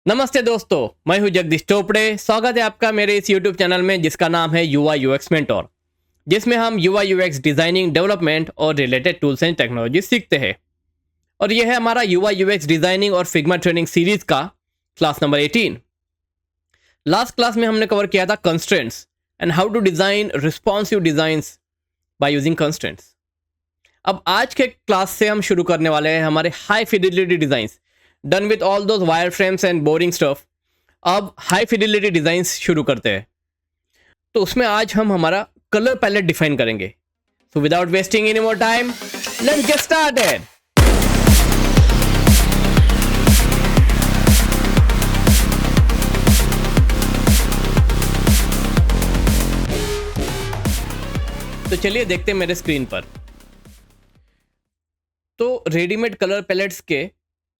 नमस्ते दोस्तों, मैं हूं जगदीश चोपड़े। स्वागत है आपका मेरे इस YouTube चैनल में जिसका नाम है यूआई यूएक्स मेंटोर, जिसमें हम यूआई यूएक्स डिजाइनिंग, डेवलपमेंट और रिलेटेड टूल्स एंड टेक्नोलॉजी सीखते हैं। और यह है हमारा यूआई यूएक्स डिजाइनिंग और फिग्मा ट्रेनिंग सीरीज का क्लास नंबर 18। लास्ट क्लास में हमने कवर किया था constraints and how to design responsive designs by using constraints. अब आज के क्लास से हम शुरू करने वाले हैं हमारे high fidelity designs. Done with all those wire frames and boring stuff, अब हाई फिडिलिटी डिजाइंस शुरू करते हैं। तो उसमें आज हम हमारा कलर पैलेट डिफाइन करेंगे। So without wasting any more time, let's get started. तो चलिए देखते हैं मेरे स्क्रीन पर। तो रेडीमेड कलर पैलेट्स के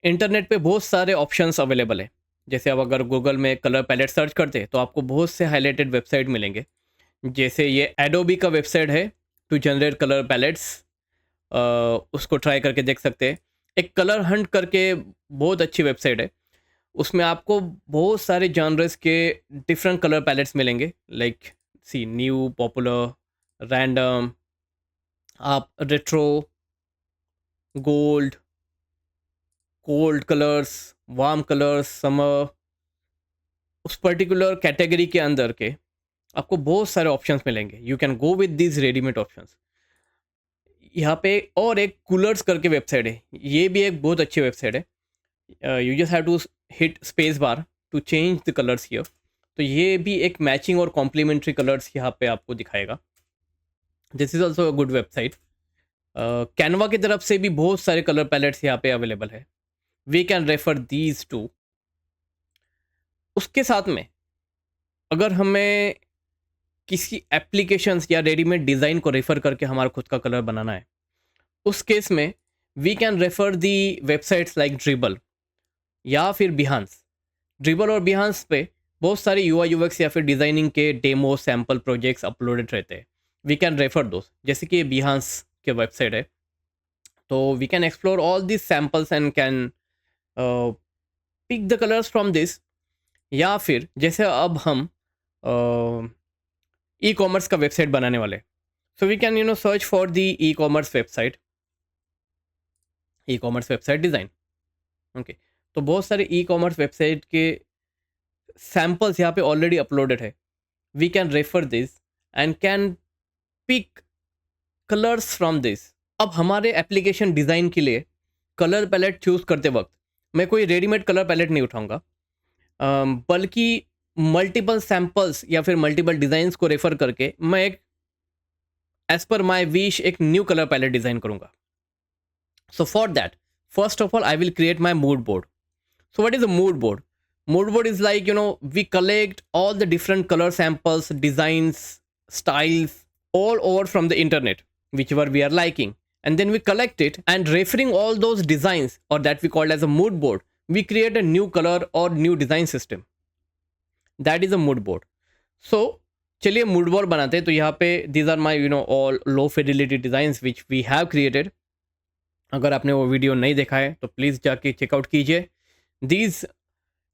इंटरनेट पे बहुत सारे ऑप्शंस अवेलेबल है। जैसे अब अगर गूगल में कलर पैलेट सर्च करते हैं तो आपको बहुत से हाईलाइटेड वेबसाइट मिलेंगे। जैसे ये एडोबी का वेबसाइट है टू जनरेट कलर पैलेट्स, उसको ट्राई करके देख सकते हैं। एक कलर हंट करके बहुत अच्छी वेबसाइट है, उसमें आपको बहुत सारे जॉनर्स के डिफरेंट कलर पैलेट्स मिलेंगे। लाइक सी न्यू, पॉपुलर, रैंडम, आप retro, gold, cold colours, warm colours, summer, उस पर्टिकुलर कैटेगरी के अंदर के आपको बहुत सारे ऑप्शंस मिलेंगे। You can go with these readymade options. यहाँ पे और एक कूलर्स करके वेबसाइट है, ये भी एक बहुत अच्छी वेबसाइट है। You just have to hit space bar to change the colours here. तो ये भी एक मैचिंग और कॉम्प्लीमेंट्री कलर्स यहाँ पे आपको दिखाएगा। This is also a good website. Canva की तरफ से भी बहुत सारे कलर पैलेट्स यहाँ पे अवेलेबल है। We can refer these too. उसके साथ में अगर हमें किसी एप्लीकेशंस या रेडीमेड डिज़ाइन को रेफ़र करके हमारा खुद का कलर बनाना है, उस केस में we can refer the websites like Dribbble या फिर बिहांस। ड्रिबल और बिहांस पे बहुत सारे यूआई यूएक्स या फिर डिज़ाइनिंग के डेमो सैम्पल प्रोजेक्ट्स अपलोडेड रहते हैं। वी कैन रेफ़र दोस्त, जैसे कि ये बिहांस के वेबसाइट है। तो we can explore all this samples and can pick the colours from this. या फिर जैसे अब हम ई कॉमर्स का वेबसाइट बनाने वाले, so we can search for the e commerce website, e commerce website design. Okay, तो बहुत सारे ई कॉमर्स वेबसाइट के सैम्पल्स यहाँ पे ऑलरेडी अपलोडेड है। We can refer this and can pick colours from this. अब हमारे एप्लीकेशन डिज़ाइन के लिए कलर पैलेट चूज़ करते वक्त मैं कोई रेडीमेड कलर पैलेट नहीं उठाऊंगा, बल्कि मल्टीपल सैम्पल्स या फिर मल्टीपल डिज़ाइंस को रेफर करके मैं एक एज पर माई विश एक न्यू कलर पैलेट डिज़ाइन करूंगा। सो for that, first of all I will create my mood board. So what is a mood board? Mood board is like, we collect all the different color samples, designs, styles, all over from the internet, whichever we are liking. And then we collect it, and referring all those designs, or that we call as a mood board, we create a new color or new design system. That is a mood board. So, चलिए mood board बनाते हैं। तो यहाँ पे these are my all low fidelity designs which we have created. अगर आपने वो video नहीं देखा है तो प्लीज़ जाके चेकआउट कीजिए। These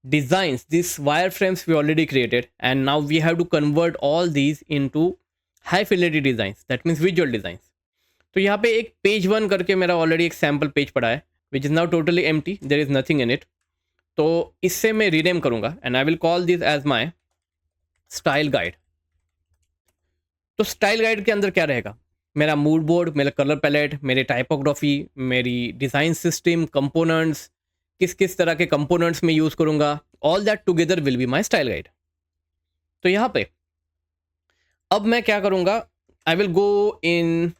designs, these wireframes we already created, and now we have to convert all these into high fidelity designs, that means visual designs. तो यहाँ पे एक पेज 1 करके मेरा ऑलरेडी एक सैम्पल पेज पड़ा है, which is now totally empty, there is nothing in it. तो इससे मैं रीनेम करूँगा and I will call this as my style guide. तो स्टाइल गाइड के अंदर क्या रहेगा? मेरा मूड बोर्ड, मेरा कलर पैलेट, मेरे टाइपोग्राफी, मेरी डिज़ाइन सिस्टम, कंपोनेंट्स, किस किस तरह के कंपोनेंट्स में यूज़ करूँगा, all that together will be my style guide. तो यहाँ पे अब मैं क्या करूँगा, I will go in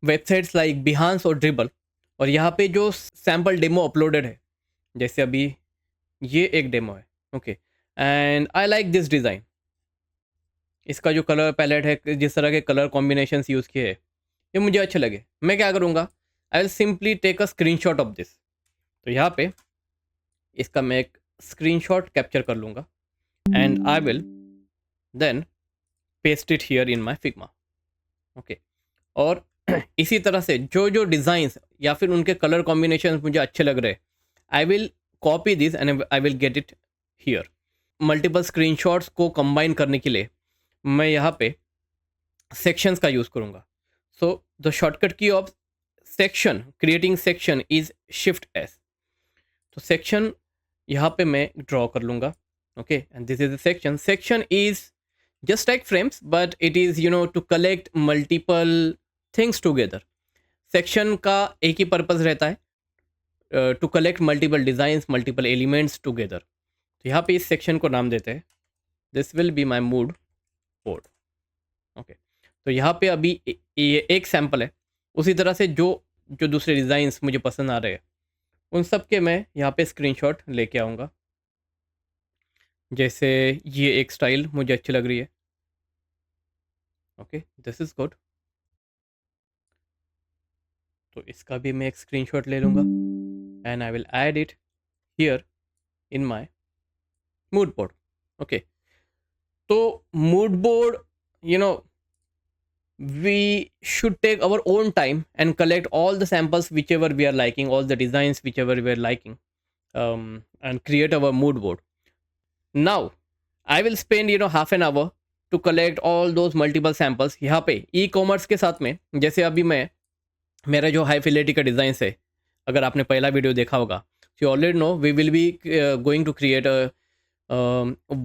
websites like Behance और ड्रिबल, और यहाँ पे जो सैम्पल डेमो अपलोडेड है, जैसे अभी ये एक डेमो है, okay, and I like this design. इसका जो कलर पैलेट है, जिस तरह के कलर कॉम्बिनेशंस यूज़ किए हैं, ये मुझे अच्छे लगे। मैं क्या करूँगा, I will simply take a screenshot of this. तो यहाँ पे इसका मैं एक स्क्रीनशॉट कैप्चर कर लूँगा and I will then paste it here in my Figma. Okay, और इसी तरह से जो जो डिज़ाइंस या फिर उनके कलर कॉम्बिनेशन मुझे अच्छे लग रहे, I will copy this and I will get it here. Multiple screenshots को कंबाइन करने के लिए मैं यहाँ पे सेक्शंस का यूज़ करूँगा। So the shortcut key of section, creating section is shift S. तो सेक्शन यहाँ पे मैं ड्रॉ कर लूँगा। Okay, and this is the section. Section is just like frames but it is to collect multiple things together. Section का एक ही purpose रहता है, to collect multiple designs, multiple elements together. तो यहाँ पे इस सेक्शन को नाम देते हैं, this will be my mood board. Okay, तो यहाँ पे अभी ये एक सैम्पल है। उसी तरह से जो जो दूसरे डिज़ाइंस मुझे पसंद आ रहे हैं उन सब के मैं यहाँ पे स्क्रीनशॉट लेके आऊँगा। जैसे ये एक स्टाइल मुझे अच्छी लग रही है। Okay, this is good. तो इसका भी मैं एक स्क्रीनशॉट ले लूँगा and I will add it here in my mood board. Okay, तो mood board you know we should take our own time and collect all the samples whichever we are liking, all the designs whichever we are liking, and create our mood board. Now I will spend half an hour to collect all those multiple samples। यहाँ पे e commerce के साथ में जैसे अभी मैं मेरा जो हाई फिdelity का डिज़ाइन है, अगर आपने पहला वीडियो देखा होगा, you already know we will be going to create a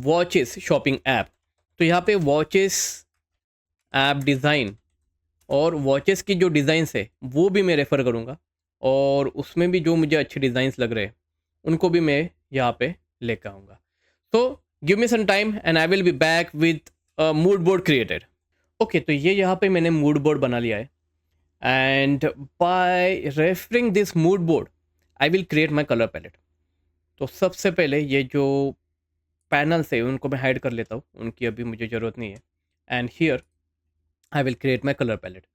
watches shopping app. तो यहाँ पे वॉचेस ऐप डिज़ाइन और वॉचेस की जो डिज़ाइंस है वो भी मैं रेफ़र करूँगा, और उसमें भी जो मुझे अच्छे डिज़ाइंस लग रहे हैं उनको भी मैं यहाँ पे लेकर आऊँगा। तो give me some time and I will be back with mood board created. Okay, तो ये यहाँ पे मैंने मूड बोर्ड बना लिया है and by referring this mood board I will create my colour palette. तो सबसे पहले ये जो पैनल्स है उनको मैं हाइड कर लेता हूँ, उनकी अभी मुझे ज़रूरत नहीं है। And here I will create my colour palette.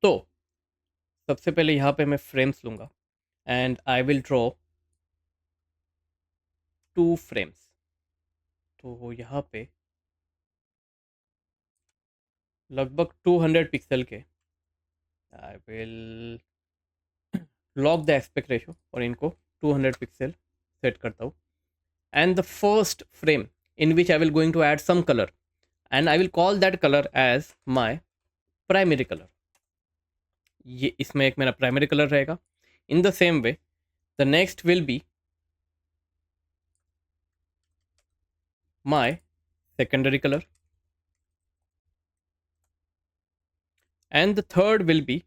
तो सबसे पहले यहाँ पे मैं फ्रेम्स लूँगा and I will draw 2 frames. तो यहाँ पे लगभग 200 पिक्सल के I will lock the aspect ratio और इनको 200 पिक्सल सेट करता हूँ। And the first frame in which I will going to add some colour and I will call that colour as my primary colour. ये इसमें एक मेरा primary colour रहेगा। इन the same way the next will be my secondary colour and the third will be,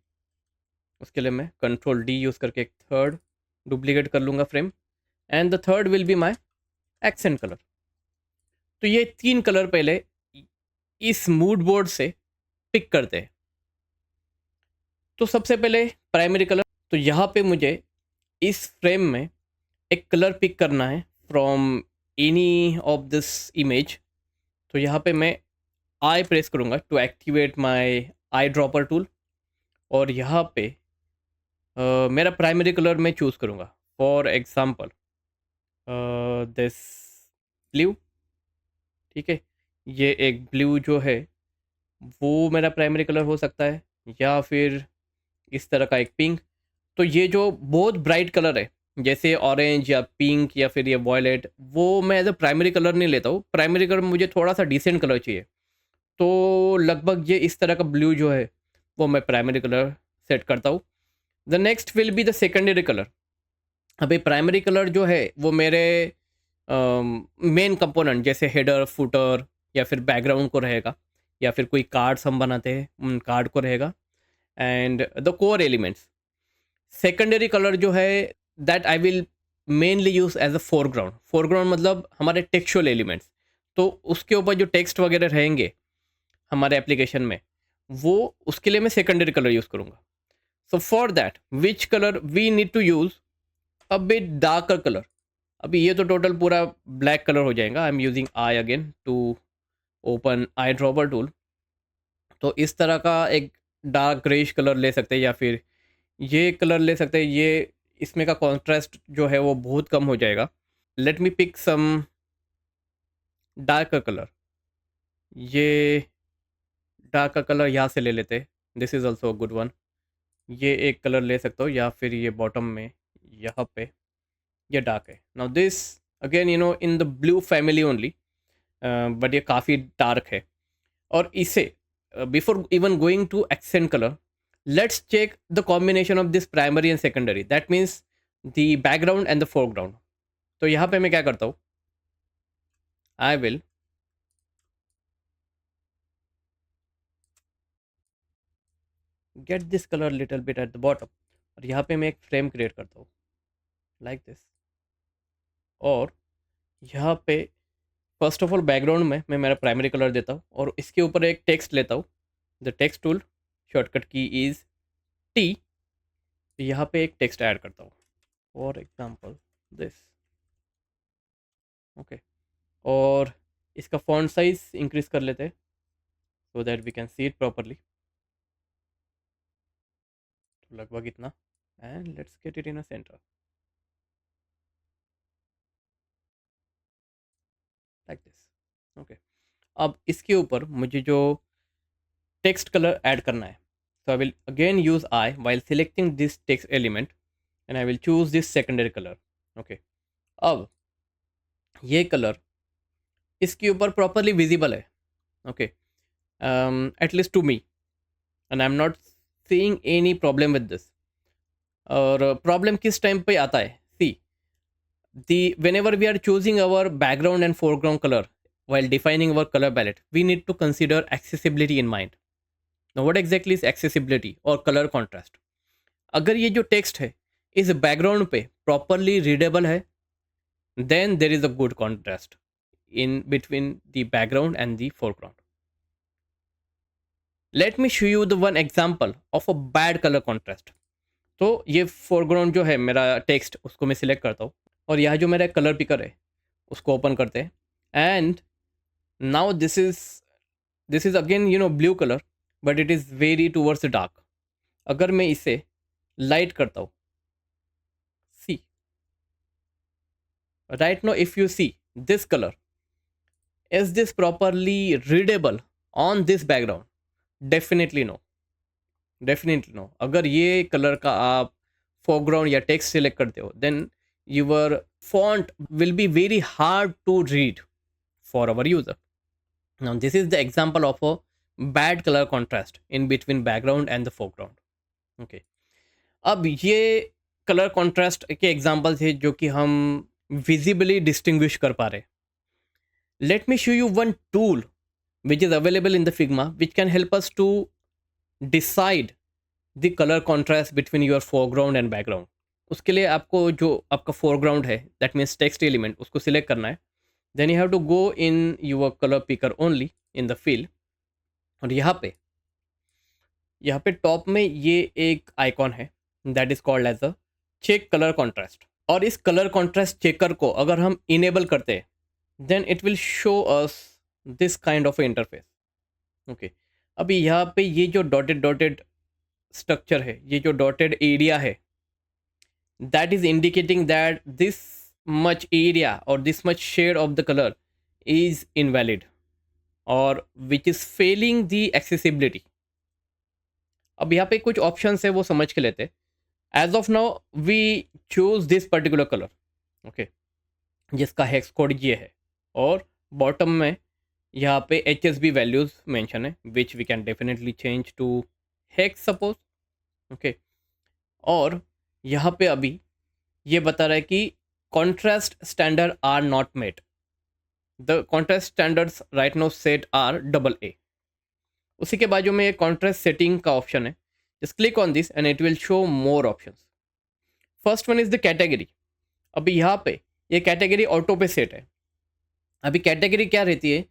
उसके लिए मैं control D use करके एक थर्ड डुप्लीकेट कर लूँगा frame, and the third will be my accent colour. तो ये 3 कलर पहले इस मूड बोर्ड से पिक करते हैं। तो सबसे पहले प्राइमरी कलर, तो यहाँ पे मुझे इस फ्रेम में एक कलर पिक करना है from any of this image. तो यहाँ पे मैं आई प्रेस करूँगा to activate my eye dropper tool, और यहाँ पे मेरा प्राइमरी कलर मैं चूज़ करूँगा। For example this blue. ठीक है, ये एक ब्लू जो है वो मेरा प्राइमरी कलर हो सकता है, या फिर इस तरह का एक पिंक। तो ये जो बहुत ब्राइट कलर है जैसे ऑरेंज या पिंक या फिर ये वॉयलेट, वो मैं एज अ प्राइमरी कलर नहीं लेता हूँ। प्राइमरी कलर मुझे थोड़ा सा डिसेंट कलर चाहिए। तो लगभग ये इस तरह का ब्लू जो है वो मैं प्राइमरी कलर सेट करता हूँ। The next will be the secondary colour. अभी प्राइमरी कलर जो है वो मेरे मेन कंपोनेंट जैसे हेडर, फुटर या फिर बैकग्राउंड को रहेगा, या फिर कोई कार्ड्स हम बनाते हैं उन कार्ड को रहेगा, and the core elements. Secondary colour जो है that I will mainly use as a foreground. Foreground मतलब हमारे टेक्सचुअल एलिमेंट्स, तो उसके ऊपर जो टेक्स्ट वगैरह रहेंगे हमारे एप्लीकेशन में, वो उसके लिए मैं सेकेंडरी कलर यूज़ करूँगा। So for that which colour we need to use a bit darker colour. अभी ये तो टोटल पूरा ब्लैक कलर हो जाएगा। I am using eye again to open eye dropper tool. तो इस तरह का एक डार्क ग्रेइश कलर ले सकते हैं, या फिर ये कलर ले सकते हैं। ये इसमें का कॉन्ट्रास्ट जो है वो बहुत कम हो जाएगा। Let me pick some darker colour. ये डार्कर कलर यहाँ से ले लेते हैं, this is also a good one. ये एक कलर ले सकता हूँ, या फिर ये बॉटम में यहाँ पे ये डार्क है. Now this again in the blue family only, but ये काफ़ी डार्क है. और इसे before even going to accent colour, let's check the combination of this primary and secondary, that means the background and the foreground. तो यहाँ पे मैं क्या करता हूँ, I will get this colour little bit at the bottom, और यहाँ पे मैं एक फ्रेम क्रिएट करता हूँ लाइक दिस. और यहाँ पे फर्स्ट ऑफ ऑल बैकग्राउंड में मैं मेरा प्राइमरी कलर देता हूँ और इसके ऊपर एक टेक्स्ट लेता हूँ. द टेक्स्ट टूल शॉर्टकट की इज़ टी. यहाँ पे एक टेक्स्ट ऐड करता हूँ, फॉर एग्जाम्पल दिस. ओके, और इसका फॉन्ट साइज इंक्रीज कर लेते हैं so that we can see it properly. तो लगभग इतना, and let's get it in a centre like this. Okay, अब इसके ऊपर मुझे जो टेक्स्ट कलर ऐड करना है, so I will again use I while selecting this text element and I will choose this secondary color. Okay, अब ये colour इसके ऊपर प्रॉपरली विजिबल है. Okay, at least to me, and I am not seeing any problem with this. और problem किस time पे आता है, सी दी whenever we are choosing our background and foreground color while defining our color palette, we need to consider accessibility in mind. Now what exactly is accessibility or color contrast? अगर ये जो text है इस background पे properly readable है, then there is a good contrast in between the background and the foreground. Let me show you the one example of a bad colour contrast. तो ये foreground जो है मेरा टेक्स्ट, उसको मैं सिलेक्ट करता हूँ और यहाँ जो मेरा कलर पिकर है उसको ओपन करते हैं. And now this is again blue colour, but it is very towards dark. अगर मैं इसे लाइट करता हूँ, सी right now if you see this color, is this properly readable on this background? Definitely no. Definitely no. अगर ये colour का आप foreground या text select करते हो, then your font will be very hard to read for our user. Now this is the example of a bad color contrast in between background and the foreground. Okay, अब ये colour contrast के example थे जो कि हम visibly distinguish कर पा रहे. Let me show you one tool which is available in the Figma which can help us to decide the colour contrast between your foreground and background. उसके लिए आपको जो आपका फोरग्राउंड है, दैट मीन्स टेक्स्ट एलिमेंट, उसको select करना है. Then you have to go in your colour picker only in the field, और यहाँ पे टॉप में ये एक आइकॉन है that is called as a check colour contrast. और इस कलर कॉन्ट्रास्ट चेकर को अगर हम इनेबल करते हैं, then it will show us this kind of interface. Okay, अभी यहाँ पे ये जो डॉटेड डॉटेड स्ट्रक्चर है, ये जो डॉटेड एरिया है, that is indicating that this much area और this much shade of the colour is invalid और which is failing the accessibility. अब यहाँ पे कुछ ऑप्शंस है वो समझ के लेते हैं. As of now we choose this particular colour, okay, जिसका हेक्स कोड ये है, और बॉटम में यहाँ पे HSB वैल्यूज मेंशन है which we can definitely change to hex suppose. Okay, और यहाँ पे अभी ये बता रहा है कि contrast standard are not met. The contrast standards right now set are AA. उसी के बाजू में एक कॉन्ट्रास्ट सेटिंग का ऑप्शन है. Just click on this and it will show more options. First one is the category. अभी यहाँ पे ये कैटेगरी ऑटो पे सेट है. अभी कैटेगरी क्या रहती है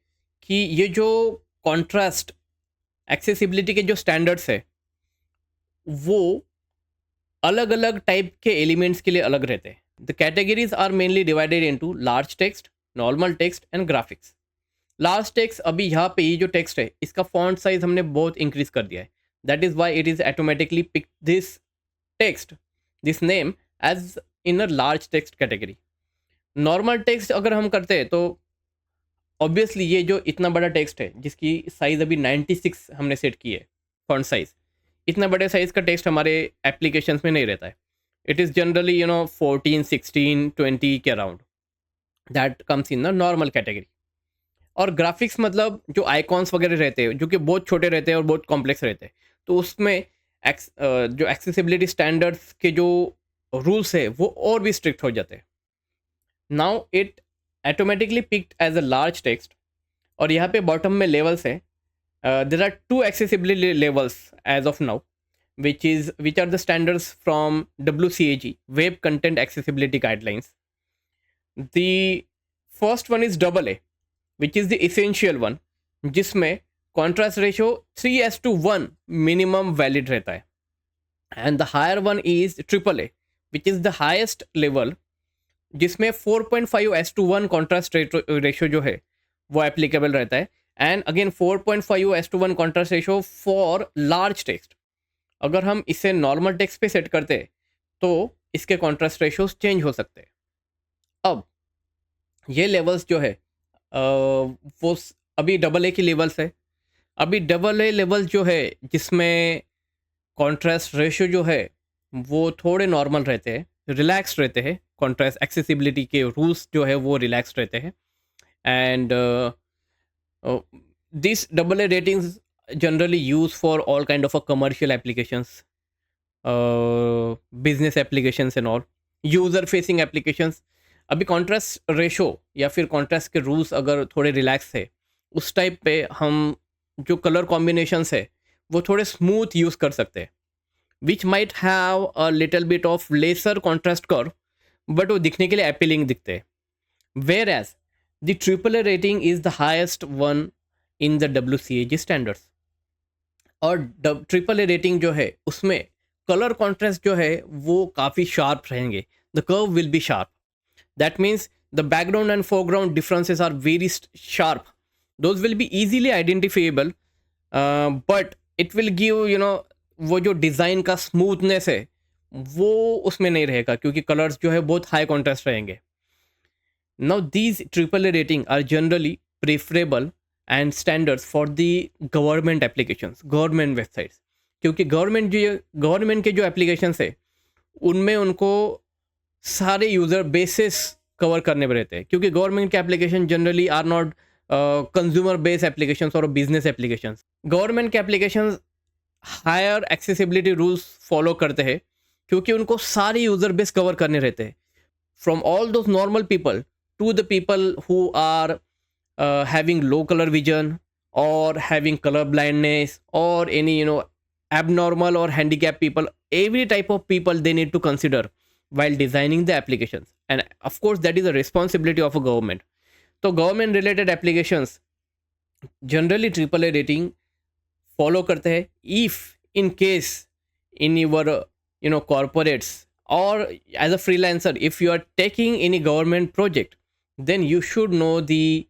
कि ये जो कॉन्ट्रास्ट एक्सेसिबिलिटी के जो स्टैंडर्ड्स है वो अलग अलग टाइप के एलिमेंट्स के लिए अलग रहते हैं. The categories are mainly divided into large text, normal text and graphics. Large text, अभी यहाँ पे ये जो टेक्स्ट है इसका फॉन्ट साइज हमने बहुत इंक्रीज कर दिया है. That is why it is automatically pick this text, this name as in a large text category. Normal text अगर हम करते हैं तो ऑब्वियसली ये जो इतना बड़ा टेक्स्ट है जिसकी साइज़ अभी 96 हमने सेट की है फॉन्ट साइज़, इतना बड़े साइज़ का टेक्स्ट हमारे एप्लीकेशंस में नहीं रहता है. इट इज़ जनरली 14, 16, 20 के around, that comes in the normal category. और ग्राफिक्स मतलब जो आइकॉन्स वगैरह रहते हैं जो कि बहुत छोटे रहते हैं और बहुत कॉम्प्लेक्स रहते हैं, तो उसमें जो एक्सेसिबिलिटी स्टैंडर्ड्स के जो रूल्स है वो और भी स्ट्रिक्ट हो जाते हैं। Now it automatically picked as a large text. और यहाँ पे बॉटम में लेवल्स है। There are 2 accessibility levels as of now, which are the standards from WCAG, Web Content Accessibility Guidelines. The first one is AA, which is the essential one, जिसमें contrast ratio 3:1 minimum valid रहता है। And the higher one is AAA, which is the highest level, जिसमें 4.5:1 contrast ratio जो है वो applicable रहता है। And again 4.5:1 contrast ratio for large text. अगर हम इसे नॉर्मल टेक्स्ट पे सेट करते हैं तो इसके कॉन्ट्रास्ट रेशोज चेंज हो सकते हैं। अब ये लेवल्स जो है वो अभी AA की लेवल्स है। अभी AA लेवल जो है जिसमें कॉन्ट्रास्ट रेशो जो है वो थोड़े नॉर्मल रहते हैं, रिलैक्स रहते हैं। कॉन्ट्रास्ट एक्सेसिबिलिटी के रूल्स जो है वो रिलैक्स रहते हैं। And these AA ratings generally used for all kind of a commercial applications, business applications and all, user facing applications। अभी कॉन्ट्रास्ट रेशो या फिर कॉन्ट्रास्ट के रूल्स अगर थोड़े रिलैक्स है, उस टाइप पे हम जो कलर कॉम्बिनेशंस है वो थोड़े स्मूथ यूज़ कर सकते हैं, which might have a little bit of lesser contrast curve, but वो दिखने के लिए अपीलिंग दिखते हैं। Whereas the AAA rating is the highest one in the WCAG standards। और AAA रेटिंग जो है उसमें कलर कॉन्ट्रास्ट जो है वो काफ़ी शार्प रहेंगे। The curve will be sharp. That means the background and foreground differences are very sharp. Those will be easily identifiable, but it will give वो जो डिज़ाइन का स्मूथनेस है वो उसमें नहीं रहेगा, क्योंकि कलर्स जो है बहुत हाई कॉन्ट्रास्ट रहेंगे। Now, these AAA rating are generally preferable and standards for the government applications, government websites। क्योंकि गवर्नमेंट के जो एप्लीकेशंस है उनमें उनको सारे यूज़र बेसिस कवर करने में रहते हैं, क्योंकि गवर्नमेंट के application generally are not consumer based applications और बिजनेस एप्लीकेशंस। गवर्नमेंट के applications higher accessibility rules follow करते हैं, क्योंकि उनको सारे यूज़र बेस कवर करने रहते हैं, from all those normal people to the people who are having low color vision or having color blindness or any abnormal or handicapped people. Every type of people they need to consider while designing the applications, and of course that is a responsibility of a government. So government related applications generally AAA rating follow करते हैं। if in case in your corporates or as a freelancer, if you are taking any government project, then you should know the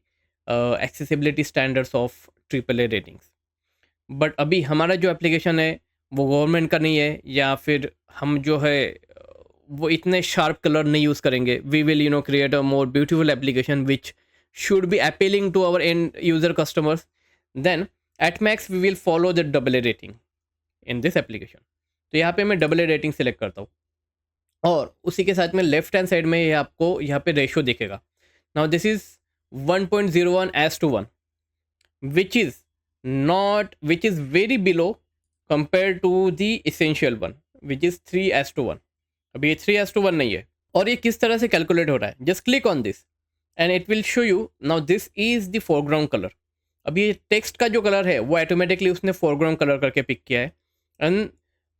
accessibility standards of AAA ratings। But अभी हमारा जो application है वो government का नहीं है, या फिर हम जो है वो इतने शार्प कलर नहीं यूज़ करेंगे। We will create a more beautiful application which should be appealing to our end user customers. Then at max we will follow the AA rating in this application. तो यहाँ पे मैं AA rating select करता हूँ, और उसी के साथ में लेफ्ट हैंड साइड में ये आपको यहाँ पे रेशो दिखेगा। Now this is 1.01:1, which is very below compared to the essential one, which is 3:1। अभी ये 3:1 नहीं है। और ये किस तरह से कैलकुलेट हो रहा है, just click on this and it will show you. Now this is the foreground colour. अभी ये टेक्स्ट का जो कलर है वो ऑटोमेटिकली उसने फोरग्राउंड कलर करके पिक किया है, and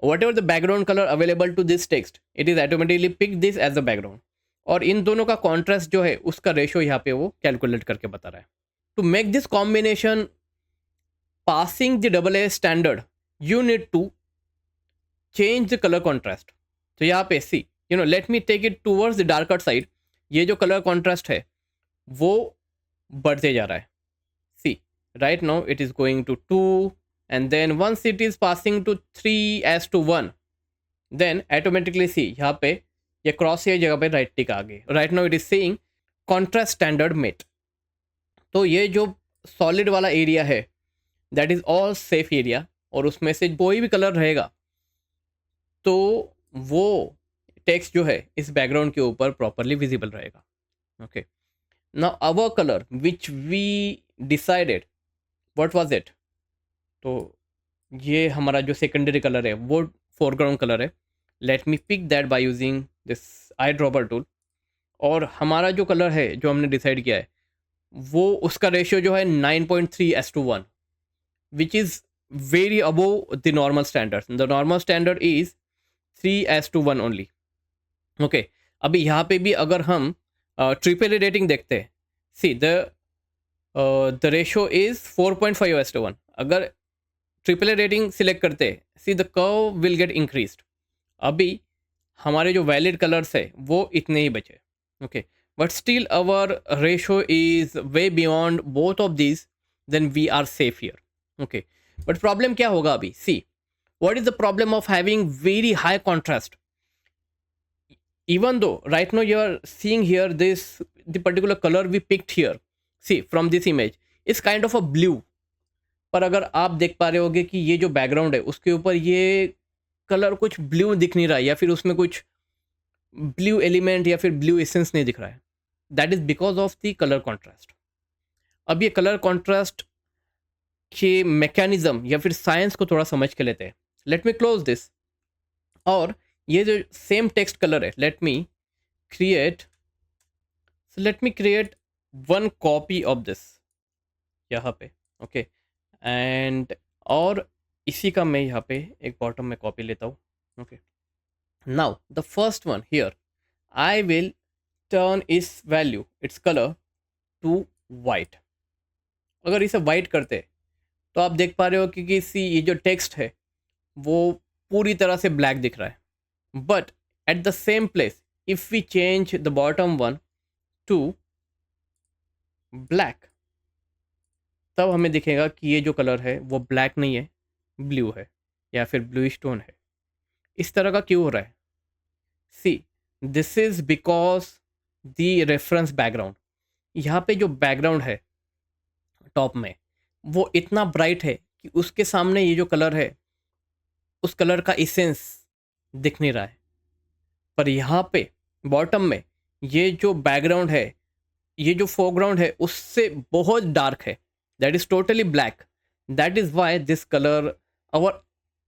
whatever the background colour available to this text, it is automatically pick this as the background. और इन दोनों का कॉन्ट्रास्ट जो है उसका रेशो यहाँ पे वो कैलकुलेट करके बता रहा है। To make this combination passing the AA standard, you need to change the colour contrast. तो यहाँ पे see let me take it towards the darker side. ये जो कलर कॉन्ट्रास्ट है वो बढ़ते जा रहा है। See right now it is going to 2, and then once it is passing to 3:1, then automatically see यहाँ पे ये क्रॉस ये जगह पे राइट टिक आ गई। Right now it is saying contrast standard met. तो ये जो सॉलिड वाला एरिया है that is all safe area, और उसमें से कोई भी कलर रहेगा तो वो टेक्स्ट जो है इस बैकग्राउंड के ऊपर प्रॉपरली विजिबल रहेगा. Okay, now our colour which we decided, what was it? तो ये हमारा जो सेकेंडरी कलर है वो फोरग्राउंड कलर है. Let me pick that by using this eye dropper tool. और हमारा जो कलर है जो हमने डिसाइड किया है वो उसका रेशियो जो है 9.3:1, which is very above the normal standard. The normal standard is 3:1 only. Okay, अभी यहाँ पे भी अगर हम ट्रिपल रेटिंग देखते हैं, सी द रेशियो इज़ 4.5:1. अगर ट्रिपल रेटिंग सिलेक्ट करते हैं, see the curve will get increased. अभी हमारे जो वैलिड कलर्स है वो इतने ही बचे. Okay, but still our ratio is way beyond both of these, then we are safe here. Okay, but problem क्या होगा अभी? See, what is the problem of having very high contrast? even though right now you are seeing here this, the particular color we picked here, see from this image is kind of a blue. पर अगर आप देख पा रहे होगे कि ये जो बैकग्राउंड है उसके ऊपर ये कलर कुछ ब्लू दिख नहीं रहा है, या फिर उसमें कुछ ब्लू एलिमेंट या फिर ब्लू एसेंस नहीं दिख रहा है. That is because of the colour contrast. अब ये कलर कॉन्ट्रास्ट के मैकेनिज्म या फिर साइंस को थोड़ा समझ के लेते हैं. Let me close this. और ये जो सेम टेक्स्ट कलर है, let me create one copy of this यहाँ पे. ओके, एंड और इसी का मैं यहाँ पे एक बॉटम में कॉपी लेता हूँ. Okay, now the first one here I will turn इस value, its colour to white. अगर इसे वाइट करते तो आप देख पा रहे हो कि इसी ये जो टेक्स्ट है वो पूरी तरह से ब्लैक दिख रहा है. But at the same place if we change the bottom one to black, तब हमें दिखेगा कि ये जो कलर है वो ब्लैक नहीं है, ब्लू है या फिर ब्लूइश टोन है. इस तरह का क्यों हो रहा है? See, this is because the reference background. यहाँ पे जो बैकग्राउंड है टॉप में वो इतना ब्राइट है कि उसके सामने ये जो कलर है उस कलर का इसेंस दिख नहीं रहा है. पर यहाँ पे बॉटम में ये जो बैकग्राउंड है, ये जो फोरग्राउंड है उससे बहुत डार्क है. That is totally black. That is why this colour,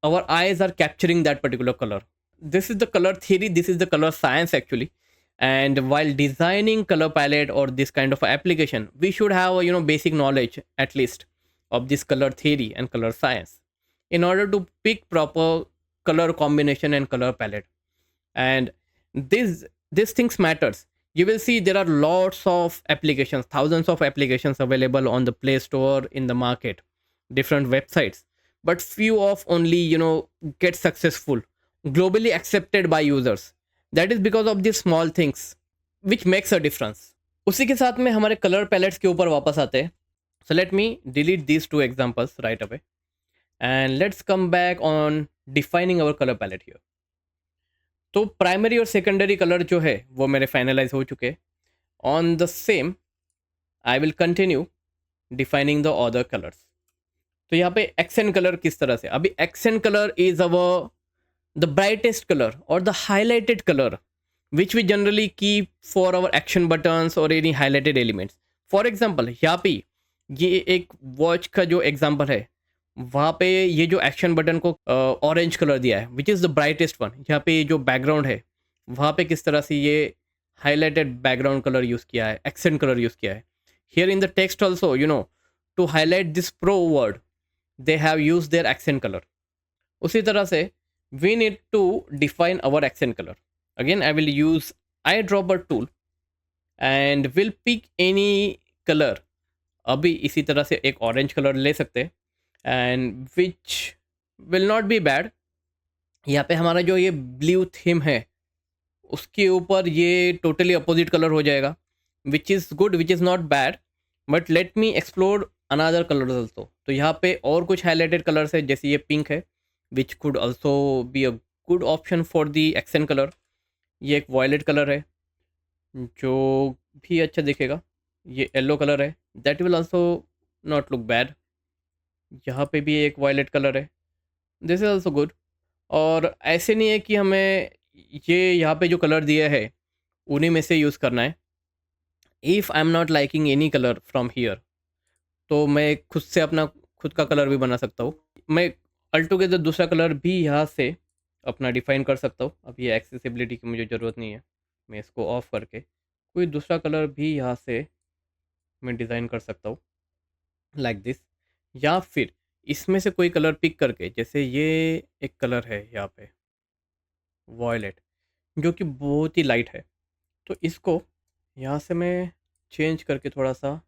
our eyes are capturing that particular color. This is the color theory, this is the color science actually. And while designing color palette or this kind of application, we should have basic knowledge at least of this color theory and color science in order to pick proper color combination and color palette. And these things matters. You will see there are lots of applications, thousands of applications available on the Play Store, in the market, different websites, but few of only get successful, globally accepted by users. That is because of these small things which makes a difference. उसी के साथ में हमारे colour pallets के ऊपर वापस आते हैं. So let me delete these two examples right away and let's come back on defining our color palette here. तो प्राइमरी और सेकेंडरी कलर जो है वो मेरे फाइनलाइज हो चुके. On the same I will continue defining the other colours. तो यहाँ पे एक्सेंट कलर किस तरह से, अभी accent colour is our the brightest colour और the highlighted colour which we generally keep for our action buttons और any highlighted elements. For example यहाँ पे ये एक वॉच का जो एग्जाम्पल है, वहाँ पे ये जो एक्शन बटन को ऑरेंज कलर दिया है which is the brightest one. यहाँ पे जो बैकग्राउंड है वहाँ पे किस तरह से ये हाईलाइटेड बैकग्राउंड कलर यूज़ किया है, एक्सेंट कलर यूज़ किया है. Here in the text also to highlight this pro word they have used their accent color. उसी तरह से we need to define our accent color. Again I will use eyedropper tool and will pick any color. अभी इसी तरह से एक orange colour ले सकते हैं and which will not be bad. यहाँ पे हमारा जो ये ब्लू थीम है उसके ऊपर ये टोटली अपोजिट कलर हो जाएगा, which is good, which is not bad. But let me explore another colours also. तो यहाँ पे और कुछ हाईलाइटेड कलर्स है, जैसे ये पिंक है which could also be a good option for the accent colour. ये एक वॉयलेट कलर है जो भी अच्छा दिखेगा. ये येलो कलर है, that will also not look bad. यहाँ पे भी एक वॉयलेट कलर है, दिस इज ऑल्सो गुड. और ऐसे नहीं है कि हमें ये यहाँ पे जो कलर दिया है उन्हीं में से यूज़ करना है। If I am not liking any colour from here, तो मैं खुद से अपना खुद का कलर भी बना सकता हूँ। मैं अल्टुगेदर दूसरा कलर भी यहाँ से अपना डिफ़ाइन कर सकता हूँ। अब ये एक्सेसिबिलिटी की मुझे ज़रूरत नहीं है। मैं इसको ऑफ़ करके कोई दूसरा कलर भी यहाँ से मैं डिज़ाइन कर सकता हूँ, लाइक दिस। या फिर इसमें से कोई कलर पिक करके, जैसे ये एक कलर है यहाँ पे वॉयलेट, जो कि बहुत ही लाइट है, तो इसको यहाँ से मैं चेंज करके थोड़ा सा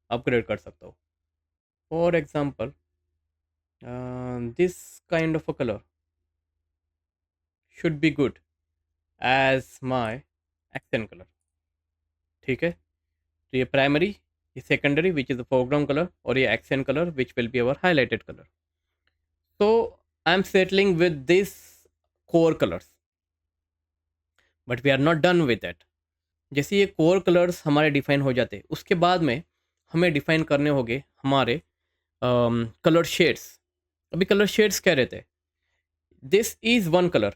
अपग्रेड कर सकता हूँ। For example this kind of a colour should be good as my accent colour. ठीक है, तो ये प्राइमरी, ये secondary which is the foreground colour, और ये accent colour which will be our highlighted colour. तो I am settling with this core colours, but we are not done with that. जैसे ये कोर कलर्स हमारे define हो जाते, उसके बाद में हमें डिफाइन करने होंगे हमारे कलर शेड्स। अभी कलर शेड्स क्या रहते हैं? This is one colour,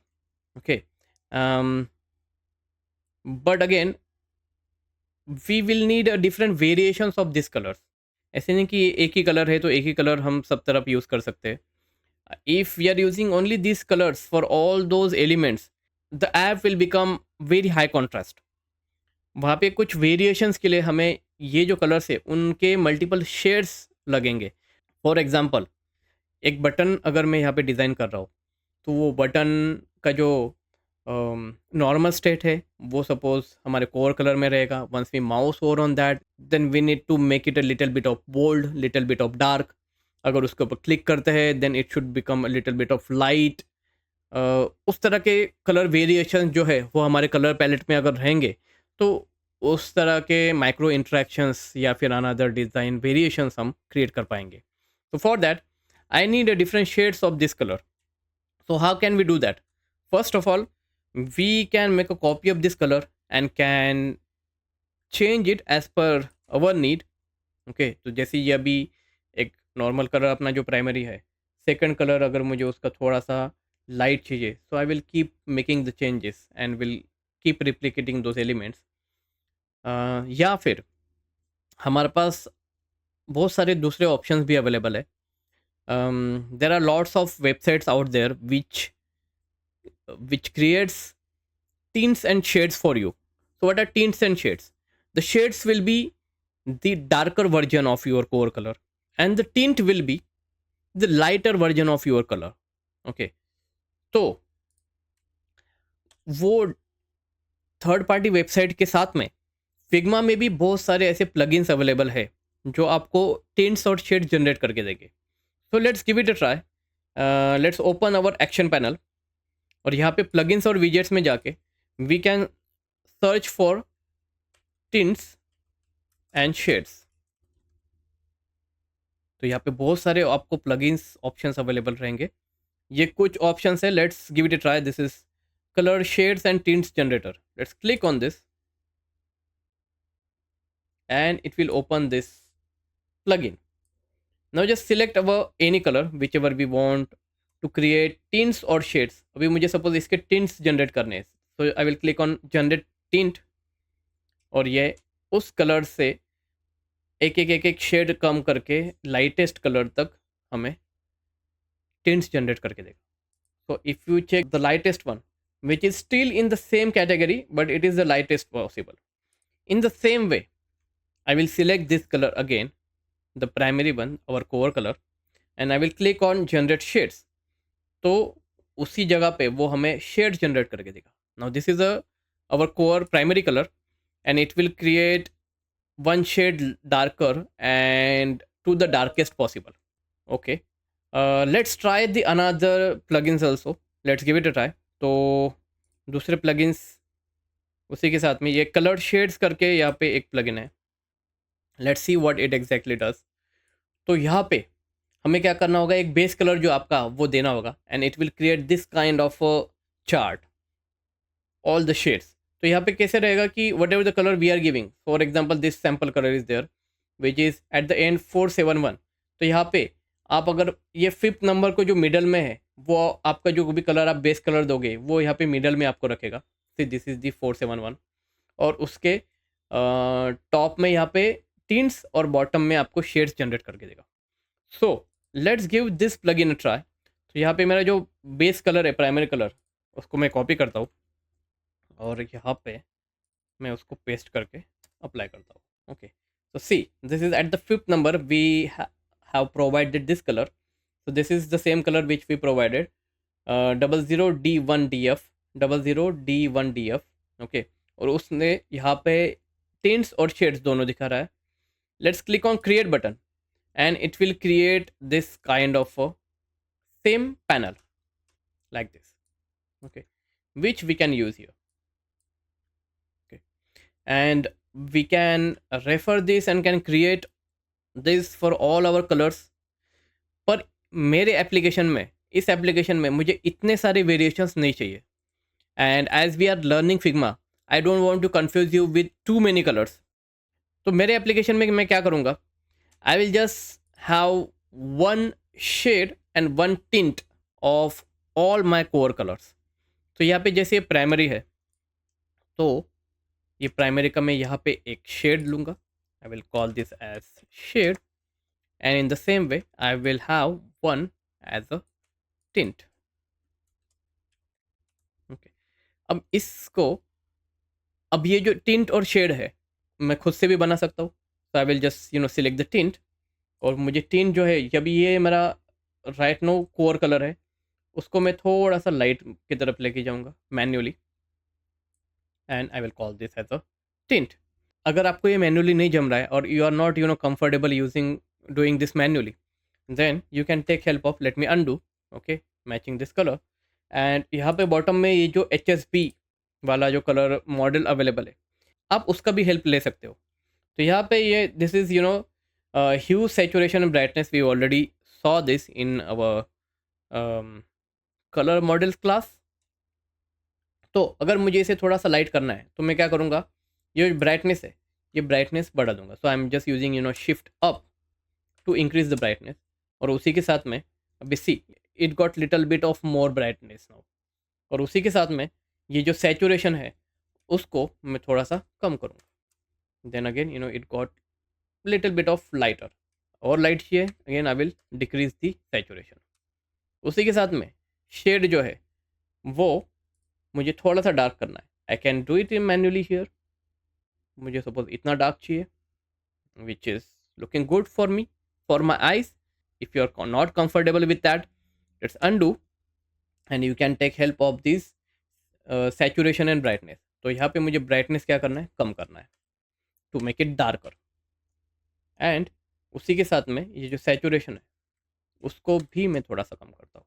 okay, but again we will need different variations of this colours. ऐसे नहीं कि एक ही कलर है तो एक ही कलर हम सब तरफ यूज़ कर सकते हैं। If we are using only this colours for all those elements, the app will become very high contrast. वहाँ पे कुछ वेरिएशंस के लिए हमें ये जो कलर्स है उनके मल्टीपल शेड्स लगेंगे। फॉर एग्जांपल, एक बटन अगर मैं यहाँ पे डिज़ाइन कर रहा हूँ, तो वो बटन का जो नॉर्मल स्टेट है वो सपोज हमारे कोर कलर में रहेगा। Once we mouse over on that, then we need to make it a little bit of bold, little bit of dark. अगर उसके ऊपर क्लिक करते हैं then it should become a little bit of light. उस तरह के colour variation जो है वो हमारे कलर पैलेट में अगर रहेंगे, तो उस तरह के माइक्रो इंट्रैक्शंस या फिर अनदर डिज़ाइन वेरिएशंस हम क्रिएट कर पाएंगे। तो for that I need a different shades of this colour. So how can we do that? First of all, we can make a copy of this color and can change it as per our need. Okay, तो जैसे ये अभी एक normal colour अपना जो primary है, second colour अगर मुझे उसका थोड़ा सा लाइट चाहिए, so I will keep making the changes and will keep replicating those elements. या फिर हमारे पास बहुत सारे दूसरे ऑप्शंस भी अवेलेबल है। There are lots of websites out there which creates tints and shades for you. So what are tints and shades? The shades will be the darker version of your core color, and the tint will be the lighter version of your color. Okay, तो वो third party website के साथ में Figma में भी बहुत सारे ऐसे प्लगइन्स अवेलेबल है जो आपको टिंट्स और शेड जनरेट करके देंगे। So let's give it a try. Let's open our action panel, और यहाँ पे प्लगइन्स और विजेट्स में जाके we can search for tints and shades. तो यहाँ पे बहुत सारे आपको प्लगइन्स ऑप्शंस अवेलेबल रहेंगे। ये कुछ ऑप्शंस है, let's give it a try. This is colour shades and tints generator. Let's click on this and it will open this plugin. Now just select our any color whichever we want to create tints or shades. अभी मुझे suppose इसके tints generate करने हैं, so I will click on generate tint, और ये उस colour से एक शेड कम करके लाइटेस्ट कलर तक हमें tints generate करके देगा. So if you check the lightest one, which is still in the same category but it is the lightest possible. In the same way, I will select this color again, the primary one, our core color, and I will click on generate shades. तो उसी जगह पे वो हमें shade generate करके देगा. Now this is our core primary color and it will create one shade darker and to the darkest possible. Okay. Let's try the another plugins also. Let's give it a try. तो दूसरे plugins उसी के साथ में ये colour shades करके यहाँ पे एक प्लगइन है. Let's see what it exactly does. तो यहाँ पे हमें क्या करना होगा, एक बेस कलर जो आपका वो देना होगा and it will create this kind of chart all the shades. तो यहाँ पे कैसे रहेगा कि whatever the colour we are giving, for example this sample colour is there which is at the end 471. तो यहाँ पे आप अगर ये फिफ्थ नंबर को जो मिडल में है वो आपका जो भी कलर आप बेस कलर दोगे वो यहाँ पे मिडल में आपको रखेगा। This is the 471। और उसके टॉप में यहाँ पे टिंट्स और बॉटम में आपको शेड्स जनरेट करके देगा। सो let's give this plugin a try. तो यहाँ पे मेरा जो बेस कलर है, प्राइमरी कलर, उसको मैं कॉपी करता हूँ और यहाँ पे मैं उसको पेस्ट करके अप्लाई करता हूँ। Okay, so see, this is at the fifth number we have provided this color. So this is the same color which we provided, 00D1DF, 00D1DF. Okay, और उसने यहाँ पे टिंट्स और शेड्स दोनों दिखा रहा है। Let's click on create button and it will create this kind of a same panel like this. Okay, which we can use here. Okay, and we can refer this and can create this for all our colors. पर मेरे application में, इस application में मुझे इतने सारे variations नहीं चाहिए। And as we are learning Figma, I don't want to confuse you with too many colours. तो मेरे एप्लीकेशन में मैं क्या करूँगा, I will just have one shade and one tint of all my core colours. तो यहाँ पे जैसे ये प्राइमरी है, तो ये प्राइमरी का मैं यहाँ पे एक शेड लूँगा। I will call this as shade, and in the same way I will have one as a tint. Okay, अब इसको, अब ये जो टिंट और शेड है मैं खुद से भी बना सकता हूँ। तो आई will just select the tint, और मुझे टिंट जो है, अभी ये मेरा राइट नो कोर कलर है, उसको मैं थोड़ा सा लाइट की तरफ लेके जाऊँगा manually, and I will call this as a tint. अगर आपको ये मैन्युअली नहीं जम रहा है और you are not comfortable using doing this manually, then you can take help of, let me undo, okay, matching this color. and यहाँ पे बॉटम में ये जो HSB वाला जो कलर मॉडल अवेलेबल है, आप उसका भी हेल्प ले सकते हो। तो यहाँ पे ये this is hue saturation and brightness, we already saw this in our colour models class. तो अगर मुझे इसे थोड़ा सा लाइट करना है तो मैं क्या करूँगा, ये जो ब्राइटनेस है ये ब्राइटनेस बढ़ा दूंगा। So I am just using shift up to increase the brightness, और उसी के साथ में अभी see it got little bit of more brightness now, और उसी के साथ में ये जो सैचुरेशन है उसको मैं थोड़ा सा कम करूँगा। Then again it got little bit of lighter, और लाइट चाहिए again I will decrease the saturation. उसी के साथ में शेड जो है वो मुझे थोड़ा सा डार्क करना है। I can do it in manually here. मुझे सपोज इतना डार्क चाहिए, which is looking good for me, for my eyes. If you are not comfortable with that, let's undo, and you can take help of this saturation and brightness. तो यहाँ पे मुझे brightness क्या करना है, कम करना है, to make it darker. and उसी के साथ में ये जो saturation है उसको भी मैं थोड़ा सा कम करता हूँ।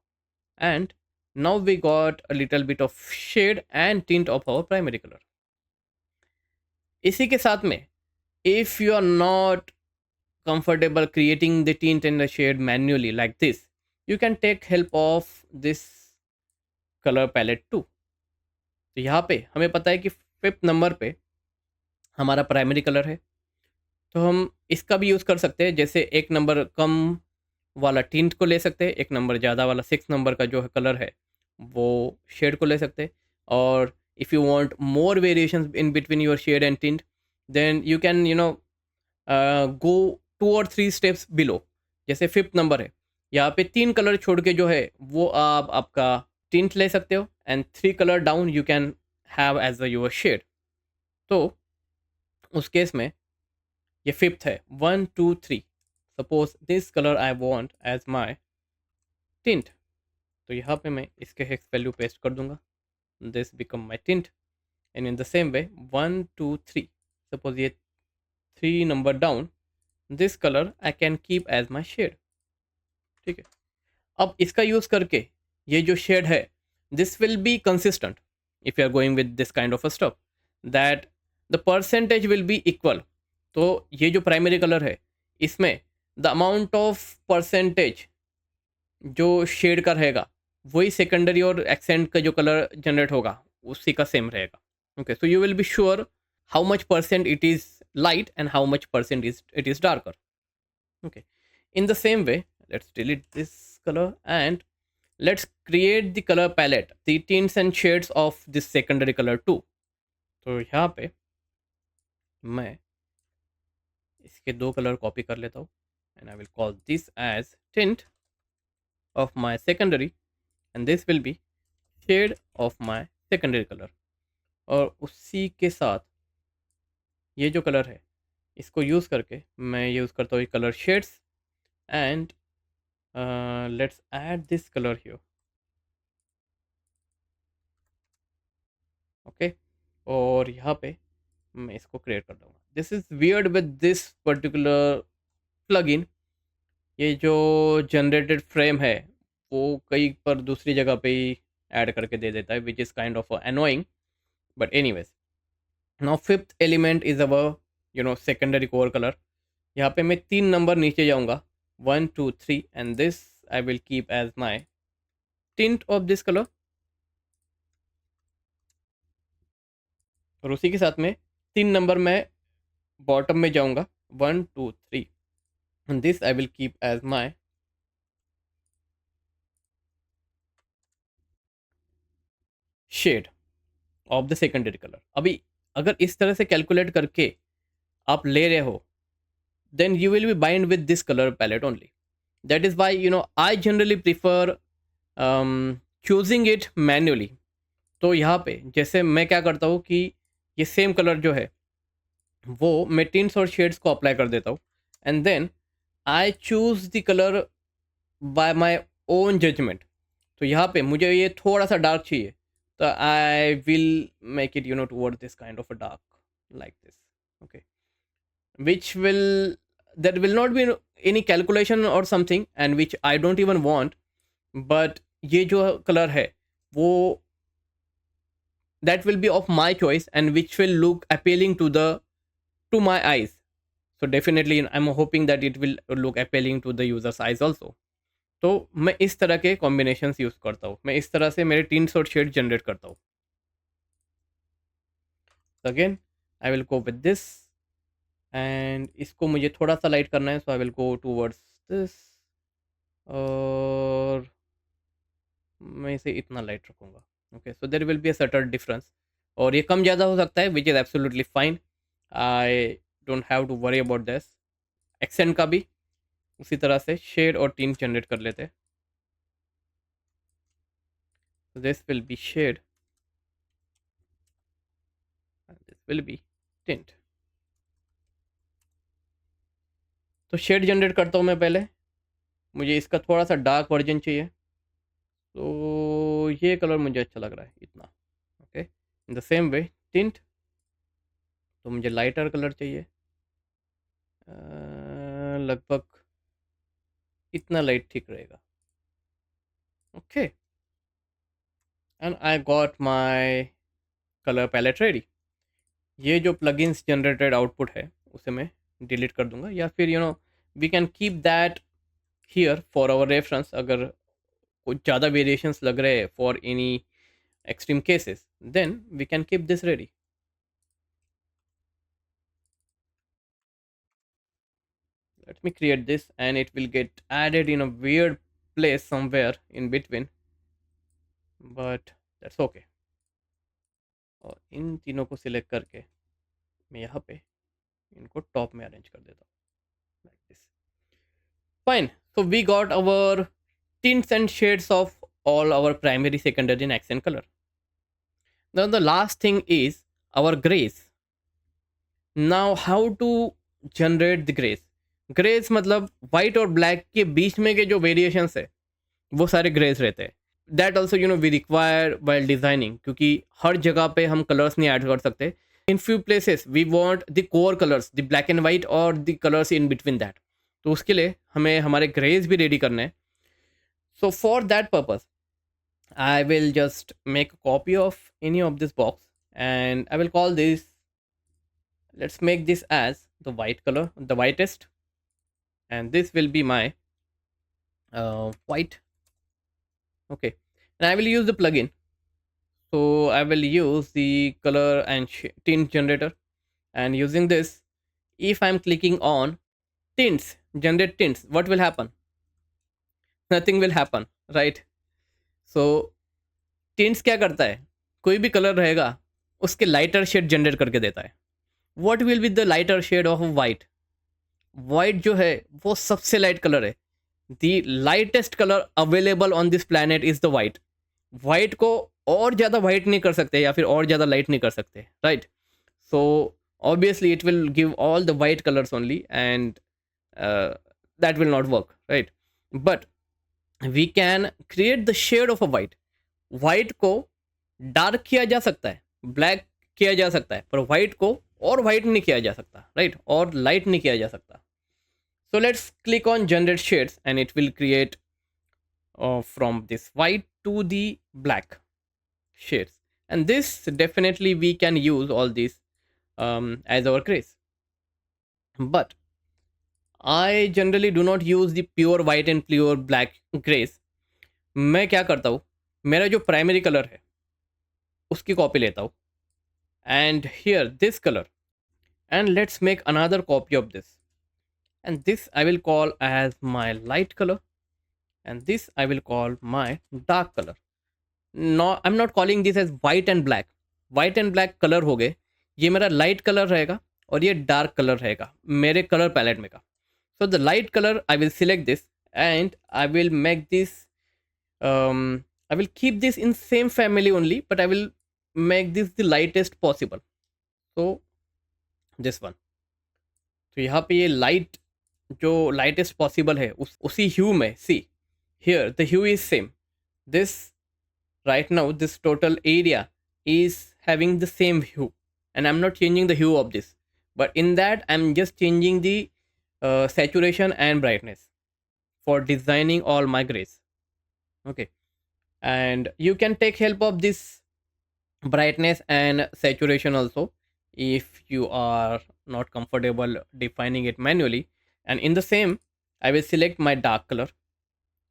and now we got a little bit of shade and tint of our primary color. इसी के साथ में if you are not comfortable creating the tint and the shade manually like this, you can take help of this color palette too. तो यहाँ पे हमें पता है कि 5th नंबर पे हमारा प्राइमरी कलर है, तो हम इसका भी यूज़ कर सकते हैं। जैसे एक नंबर कम वाला टिंट को ले सकते हैं, एक नंबर ज़्यादा वाला 6 नंबर का जो कलर है वो शेड को ले सकते हैं। और if you want more variations in between your shade and tint, then you can go 2 और 3 स्टेप्स बिलो। जैसे 5th नंबर है, यहाँ पे 3 कलर छोड़ के जो है वो आप आपका टिंट ले सकते हो, and 3 colour down you can have as a your shade. तो उस केस में ये 5th है, 1 2 3। Suppose this colour I want as my tint, तो यहाँ पे मैं इसके हेक्स वैल्यू पेस्ट कर दूंगा, this become my tint. And in the same way 1 2 3, suppose ये 3 number down, this colour I can keep as my shade. ठीक है, अब इसका यूज़ करके ये जो शेड है this will be consistent if you are going with this kind of a stuff, that the percentage will be equal. तो ये जो प्राइमरी कलर है इसमें द अमाउंट ऑफ परसेंटेज जो शेड का रहेगा वही सेकेंडरी और एक्सेंट का जो कलर जनरेट होगा उसी का सेम रहेगा। Okay, so you will be sure how much percent it is light and how much percent it is darker. Okay, in the same way let's delete this color, and let's create the color palette, the tints and shades of this secondary color too. तो यहाँ पे मैं इसके दो colour copy कर लेता हूँ, and I will call this as tint of my secondary, and this will be shade of my secondary color. और उसी के साथ ये जो कलर है इसको यूज़ करके मैं यूज़ करता हूँ colour shades, and let's add this colour here. Okay, और यहाँ पे मैं इसको क्रिएट कर दूँगा. This is weird with this particular plugin. ये जो जनरेटेड फ्रेम है वो कहीं पर दूसरी जगह पे ही ऐड करके दे देता है, which is kind of annoying, but anyways. Now fifth element is our secondary core colour. यहाँ पे मैं 3 नंबर नीचे जाऊँगा, 1 2 3, and this I will keep as my tint of this colour. और उसी के साथ में 3 नंबर मैं बॉटम में जाऊँगा, 1 2 3, and this I will keep as my shade of the secondary colour. अभी अगर इस तरह से कैलकुलेट करके आप ले रहे हो, then you will be bind with this color palette only. That is why I generally prefer choosing it manually. तो यहाँ पे जैसे मैं क्या करता हूँ कि ये सेम कलर जो है वो मैं टिंट्स और शेड्स को अप्लाई कर देता हूँ, and then I choose the colour by my own judgement. तो यहाँ पे मुझे ये थोड़ा सा डार्क चाहिए, तो I will make it toward this kind of a dark like this. Okay, which will there will not be any calculation or something, and which I don't even want, but ये जो colour है वो that will be of my choice and which will look appealing to my eyes. So definitely I'm hoping that it will look appealing to the user's eyes also. तो मैं इस तरह के combinations use करता हूँ, मैं इस तरह से मेरे टिंट्स और शेड जनरेट करता हूँ. Again I will go with this, and इसको मुझे थोड़ा सा लाइट करना है, so I will go towards this, और मैं इसे इतना लाइट रखूँगा. Okay, so there will be a certain difference, और ये कम ज़्यादा हो सकता है, which is absolutely fine. I don't have to worry about this. Accent का भी उसी तरह से शेड और टिंट जनरेट कर लेते हैं. This will be shade and this will be tint. तो शेड जनरेट करता हूँ मैं पहले, मुझे इसका थोड़ा सा डार्क वर्जन चाहिए, तो ये कलर मुझे अच्छा लग रहा है इतना. Okay, in the same way tint, तो मुझे लाइटर कलर चाहिए, लगभग इतना लाइट ठीक रहेगा. Okay, and I got my colour palette ready. ये जो प्लगइन्स जनरेटेड आउटपुट है उसे मैं डिलीट कर दूंगा, या फिर we can keep that here for our reference. अगर कुछ ज़्यादा वेरिएशंस लग रहे हैं for any extreme cases, then we can keep this ready. Let me create this, and it will get added in a weird place somewhere in between, but that's okay. और इन तीनों को select करके मैं यहाँ पे इनको टॉप में arrange कर देता हूँ like this. Fine, so we got our tints and shades of all our primary, secondary and accent color. Now the last thing is our grays. Now how to generate the grays. Greys मतलब white और black के बीच में के जो variations है वो सारे ग्रेज रहते हैं. That also we require while designing, क्योंकि हर जगह पे हम कलर्स नहीं ऐड कर सकते. In few places we want the core colours, the black and white और the colours in between that. तो उसके लिए हमें हमारे ग्रेज भी रेडी करने हैं. So for that purpose I will just make a copy of any of this box, and I will call this, let's make this as the white colour, the whitest, and this will be my white. Okay, and I will use the plugin. So I will use the color and tint generator, and using this, if I'm clicking on tints, generate tints, what will happen? Nothing will happen, right? So tints क्या करता है, कोई भी colour रहेगा उसके lighter shade generate करके देता है. What will be the lighter shade of white? White जो है वो सबसे लाइट कलर है. The lightest colour available on this planet is the white. White को और ज़्यादा वाइट नहीं कर सकते या फिर और ज़्यादा लाइट नहीं कर सकते, right? So obviously it will give all the white colors only, and that will not work, right? But we can create the shade of a white. White को डार्क किया जा सकता है, ब्लैक किया जा सकता है, पर वाइट को और वाइट नहीं किया जा सकता, राइट? और लाइट नहीं किया जा सकता. So let's click on generate shades and it will create from this white to the black shades. And this definitely we can use all these as our grays. But I generally do not use the pure white and pure black grays. मैं क्या करता हूँ, मेरा जो primary colour है उसकी copy लेता हूँ, and here this color, and let's make another copy of this, and this I will call as my light color, and this I will call my dark color. No, I'm not calling this as white and black. White and black colour हो गए, ये मेरा light colour रहेगा और ये dark colour रहेगा मेरे colour palette में का. So the light color I will select this, and I will make this I will keep this in same family only, but I will make this the lightest possible. So this one. तो यहाँ पे ये light जो lightest possible है उसी hue में, see here the hue is same. This right now this total area is having the same hue, and I'm not changing the hue of this, but in that I'm just changing the saturation and brightness for designing all my grays. Okay, and you can take help of this brightness and saturation also if you are not comfortable defining it manually. And in the same, I will select my dark color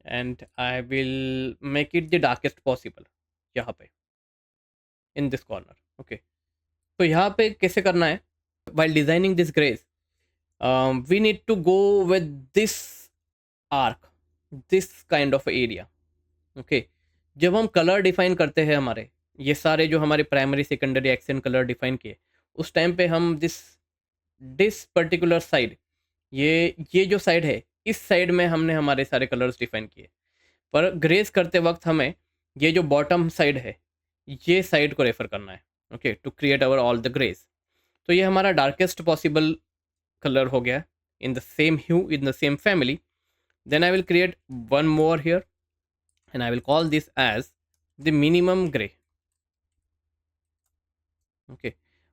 and I will make it the darkest possible यहाँ पे in this corner. Okay, तो यहाँ पे कैसे करना है? While designing this grays, we need to go with this arc, this kind of area. Okay, जब हम कलर डिफाइन करते हैं, हमारे ये सारे जो हमारे primary secondary accent colour define किए, उस टाइम पे हम दिस पर्टिकुलर साइड, ये जो साइड है, इस साइड में हमने हमारे सारे कलर्स डिफाइन किए. पर ग्रेस करते वक्त हमें ये जो बॉटम साइड है, ये साइड को रेफर करना है. Okay, to create our all the greys. तो ये हमारा डार्केस्ट पॉसिबल कलर हो गया in the same hue, in the same family. Then I will create one more here and I will call this as the minimum gray. Okay,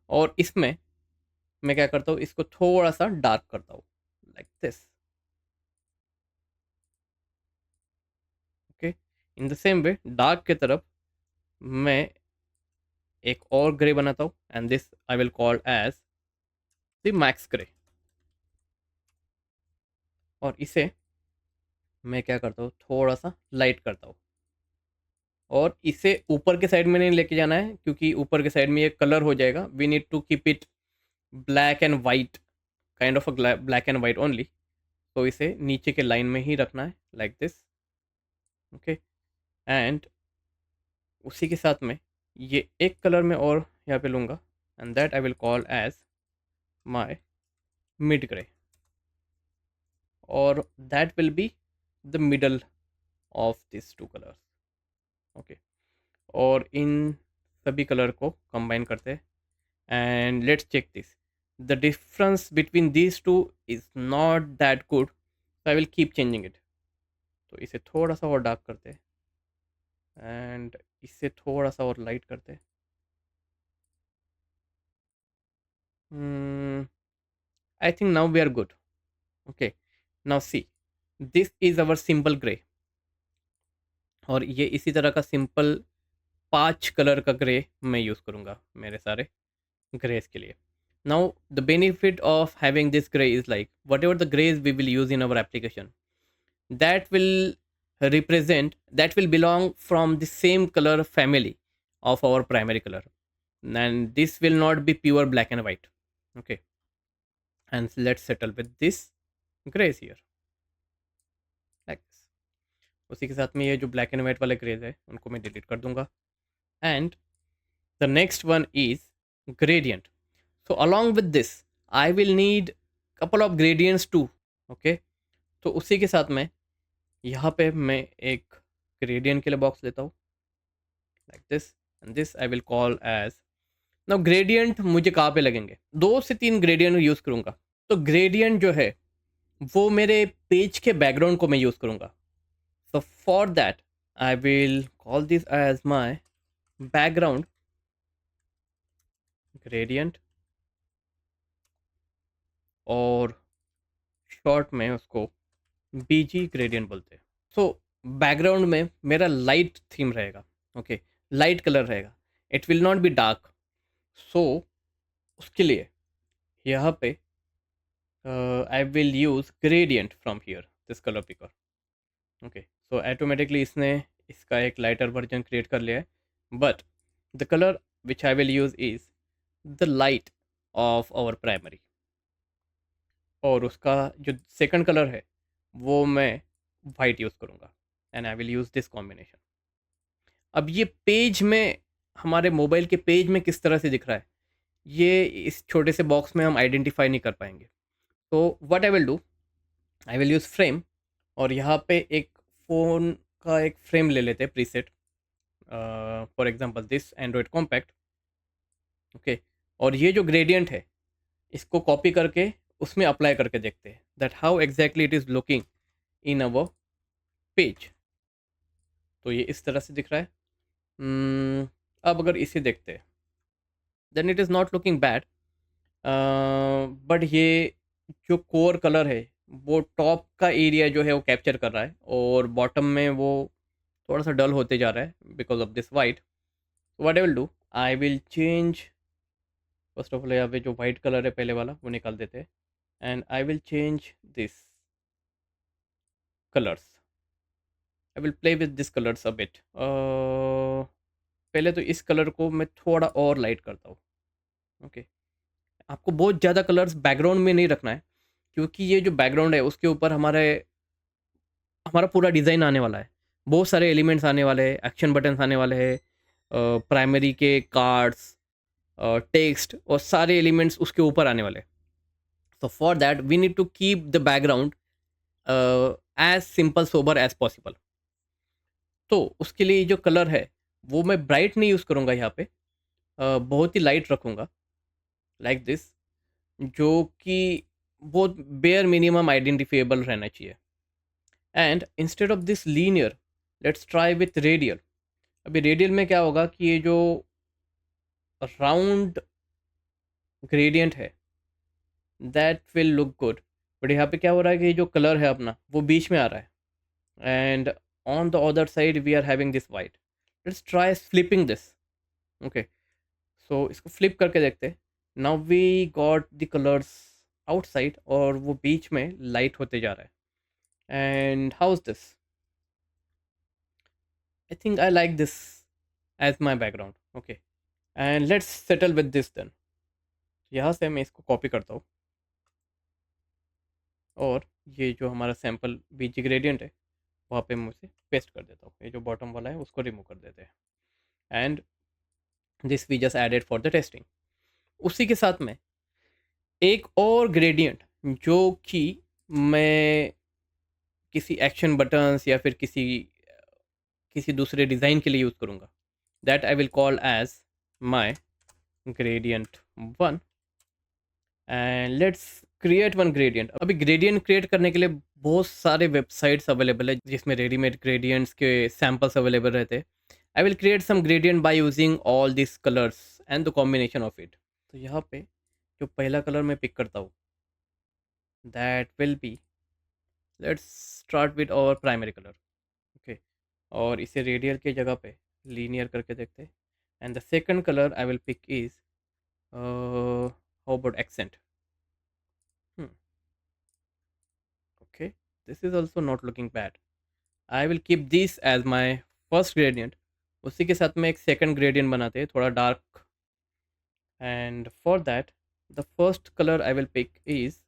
और इसमें मैं क्या करता हूँ, इसको थोड़ा सा डार्क करता हूँ like this. Okay, in the same way dark के तरफ मैं एक और ग्रे बनाता हूँ, and this I will call as the max grey. और इसे मैं क्या करता हूँ, थोड़ा सा लाइट करता हूँ. और इसे ऊपर के साइड में नहीं लेके जाना है, क्योंकि ऊपर के साइड में ये कलर हो जाएगा. We need to keep it black and white, kind of a black and white only. तो इसे नीचे के लाइन में ही रखना है लाइक दिस. ओके, एंड उसी के साथ में ये एक कलर में और यहाँ पे लूँगा, and that I will call as my mid grey, और that will be the middle of this two colours. Okay, और इन सभी कलर को कंबाइन करते हैं, and let's check this. The difference between these two is not that good, so I will keep changing it. तो इसे थोड़ा सा और डार्क करते हैं, एंड इसे थोड़ा सा और लाइट करते हैं. I think now we are good. Okay, now see, this is our simple grey, और ये इसी तरह का सिंपल 5 कलर का ग्रे मैं यूज़ करूँगा मेरे सारे ग्रेस के लिए. Now the benefit of having this grey is like whatever the greys we will use in our application, that will that will belong from the same color family of our primary color, and this will not be pure black and white. Okay, and let's settle with this grays here like this. उसी के साथ में ये जो black and white वाले greys है उनको मैं डिलीट कर दूंगा. And the next one is gradient. So along with this I will need couple of gradients too. Okay, तो उसी के साथ में यहाँ पे मैं एक ग्रेडियंट के लिए बॉक्स लेता हूँ like this. And this I will call as. Now gradient मुझे कहाँ पे लगेंगे? 2 से 3 ग्रेडियंट यूज़ करूँगा. तो ग्रेडियंट जो है वो मेरे पेज के बैकग्राउंड को मैं यूज़ करूँगा. So for that I will call this as my background gradient, और शॉर्ट में उसको बीजी ग्रेडियंट बोलते हैं. सो बैकग्राउंड में मेरा लाइट थीम रहेगा. ओके, लाइट कलर रहेगा. It will not be dark. So उसके लिए यहाँ पे I will use gradient from here this colour picker. Okay, so automatically इसने इसका एक लाइटर वर्जन क्रिएट कर लिया है. But the colour which I will use is the light of our primary. और उसका जो सेकंड कलर है वो मैं वाइट यूज़ करूँगा. And I will use this combination. अब ये पेज में, हमारे मोबाइल के पेज में किस तरह से दिख रहा है, ये इस छोटे से बॉक्स में हम आइडेंटिफाई नहीं कर पाएंगे. तो what I will do, I will use frame. और यहाँ पे एक फ़ोन का एक फ्रेम ले लेते हैं preset, for example this Android compact. Okay, और ये जो ग्रेडियंट है इसको कॉपी करके उसमें अप्लाई करके देखते हैं that how exactly it is looking in our page. तो ये इस तरह से दिख रहा है. अब अगर इसे देखते हैं then it is not looking bad. But ये जो कोर कलर है वो टॉप का एरिया जो है वो कैप्चर कर रहा है, और बॉटम में वो थोड़ा सा डल होते जा रहा है because of this white. What I will do, I will change. First of all यहाँ पे जो वाइट कलर है पहले वाला वो निकाल देते हैं. And I will change this colours. I will play with this colours a bit. पहले तो इस कलर को मैं थोड़ा और लाइट करता हूँ. ओके, आपको बहुत ज़्यादा कलर्स बैकग्राउंड में नहीं रखना है, क्योंकि ये जो बैकग्राउंड है उसके ऊपर हमारे हमारा पूरा डिज़ाइन आने वाला है. बहुत सारे एलिमेंट्स आने वाले हैं, एक्शन बटन्स आने वाले हैं, प्राइमरी के कार्ड्स, टेक्स्ट और सारे एलिमेंट्स उसके ऊपर आने वाले हैं. So for that we need to keep the background as simple sober as possible. तो उसके लिए जो कलर है वो मैं ब्राइट नहीं यूज़ करूँगा यहाँ पे. बहुत ही लाइट रखूँगा लाइक दिस, जो कि बहुत बेयर मिनिमम आइडेंटिफिएबल रहना चाहिए. And instead of this linear let's try with radial. अभी रेडियल में क्या होगा कि ये जो राउंड ग्रेडियंट है that will look good. But यहाँ पे क्या हो रहा है कि जो कलर है अपना वो बीच में आ रहा है. And on the other side we are having this white. Let's try flipping this. Okay, so इसको flip करके देखते हैं. Now we got the colors outside और वो बीच में light होते जा रहा है. And how's this? I think I like this as my background. Okay, and let's settle with this then. यहाँ से मैं इसको कॉपी करता हूँ और ये जो हमारा सैम्पल बीजी ग्रेडियंट है वहाँ पे मैं उसे पेस्ट कर देता हूँ. ये जो बॉटम वाला है उसको रिमूव कर देते हैं. And this we just added for the testing. उसी के साथ में एक और ग्रेडियंट जो कि मैं किसी एक्शन बटन्स या फिर किसी किसी दूसरे डिज़ाइन के लिए यूज़ करूँगा, that I will call as my gradient 1. And let's create one gradient. अभी ग्रेडियंट क्रिएट करने के लिए बहुत सारे वेबसाइट्स अवेलेबल है जिसमें रेडीमेड ग्रेडियंट्स के सैम्पल्स अवेलेबल रहते हैं. I will create some gradient by using all this colours and the combination of it. तो यहाँ पे जो पहला कलर मैं पिक करता हूँ that will be, let's start with our primary colour. Okay, और इसे रेडियल के जगह पे लीनियर करके देखते हैं. And the second colour I will pick is how about accent. Okay, this is also not looking bad. I will keep this as my first gradient. उसी के साथ में एक सेकंड ग्रेडियंट बनाते हैं थोड़ा dark. And for that the first colour I will pick is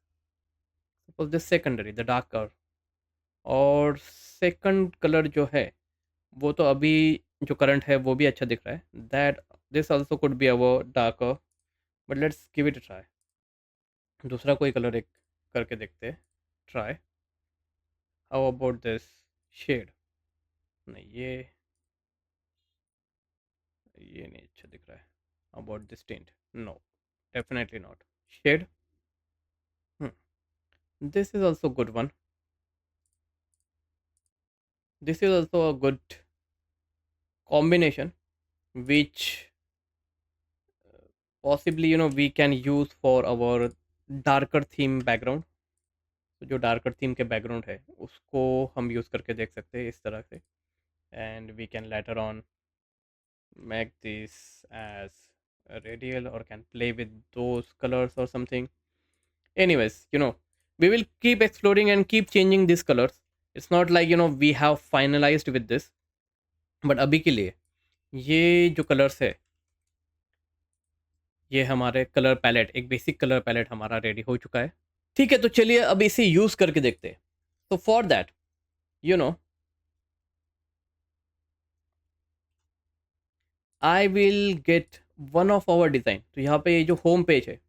suppose the secondary, the darker, और second colour जो है वो तो अभी जो करंट है वो भी अच्छा दिख रहा है, that this also could be our darker, but let's give it a try. दूसरा कोई कलर एक करके देखते हैं, try. How about this shade? नहीं, ये नहीं अच्छा दिख रहा है। About this tint? No, definitely not. Shade, this is also good one, this is also a good combination which possibly we can use for our darker theme background। तो जो darker theme के बैकग्राउंड है उसको हम use करके देख सकते हैं इस तरह से, and we can later on make this as a radial or can play with those colors or something। Anyways, we will keep exploring and keep changing these colors। It's not like we have finalized with this, but अभी के लिए ये जो colours है, ये हमारे colour palette, एक basic colour palette हमारा रेडी हो चुका है। ठीक है, तो चलिए अब इसे यूज़ करके देखते हैं। तो for that you know I will get one of our design. तो यहाँ पे ये जो होम पेज है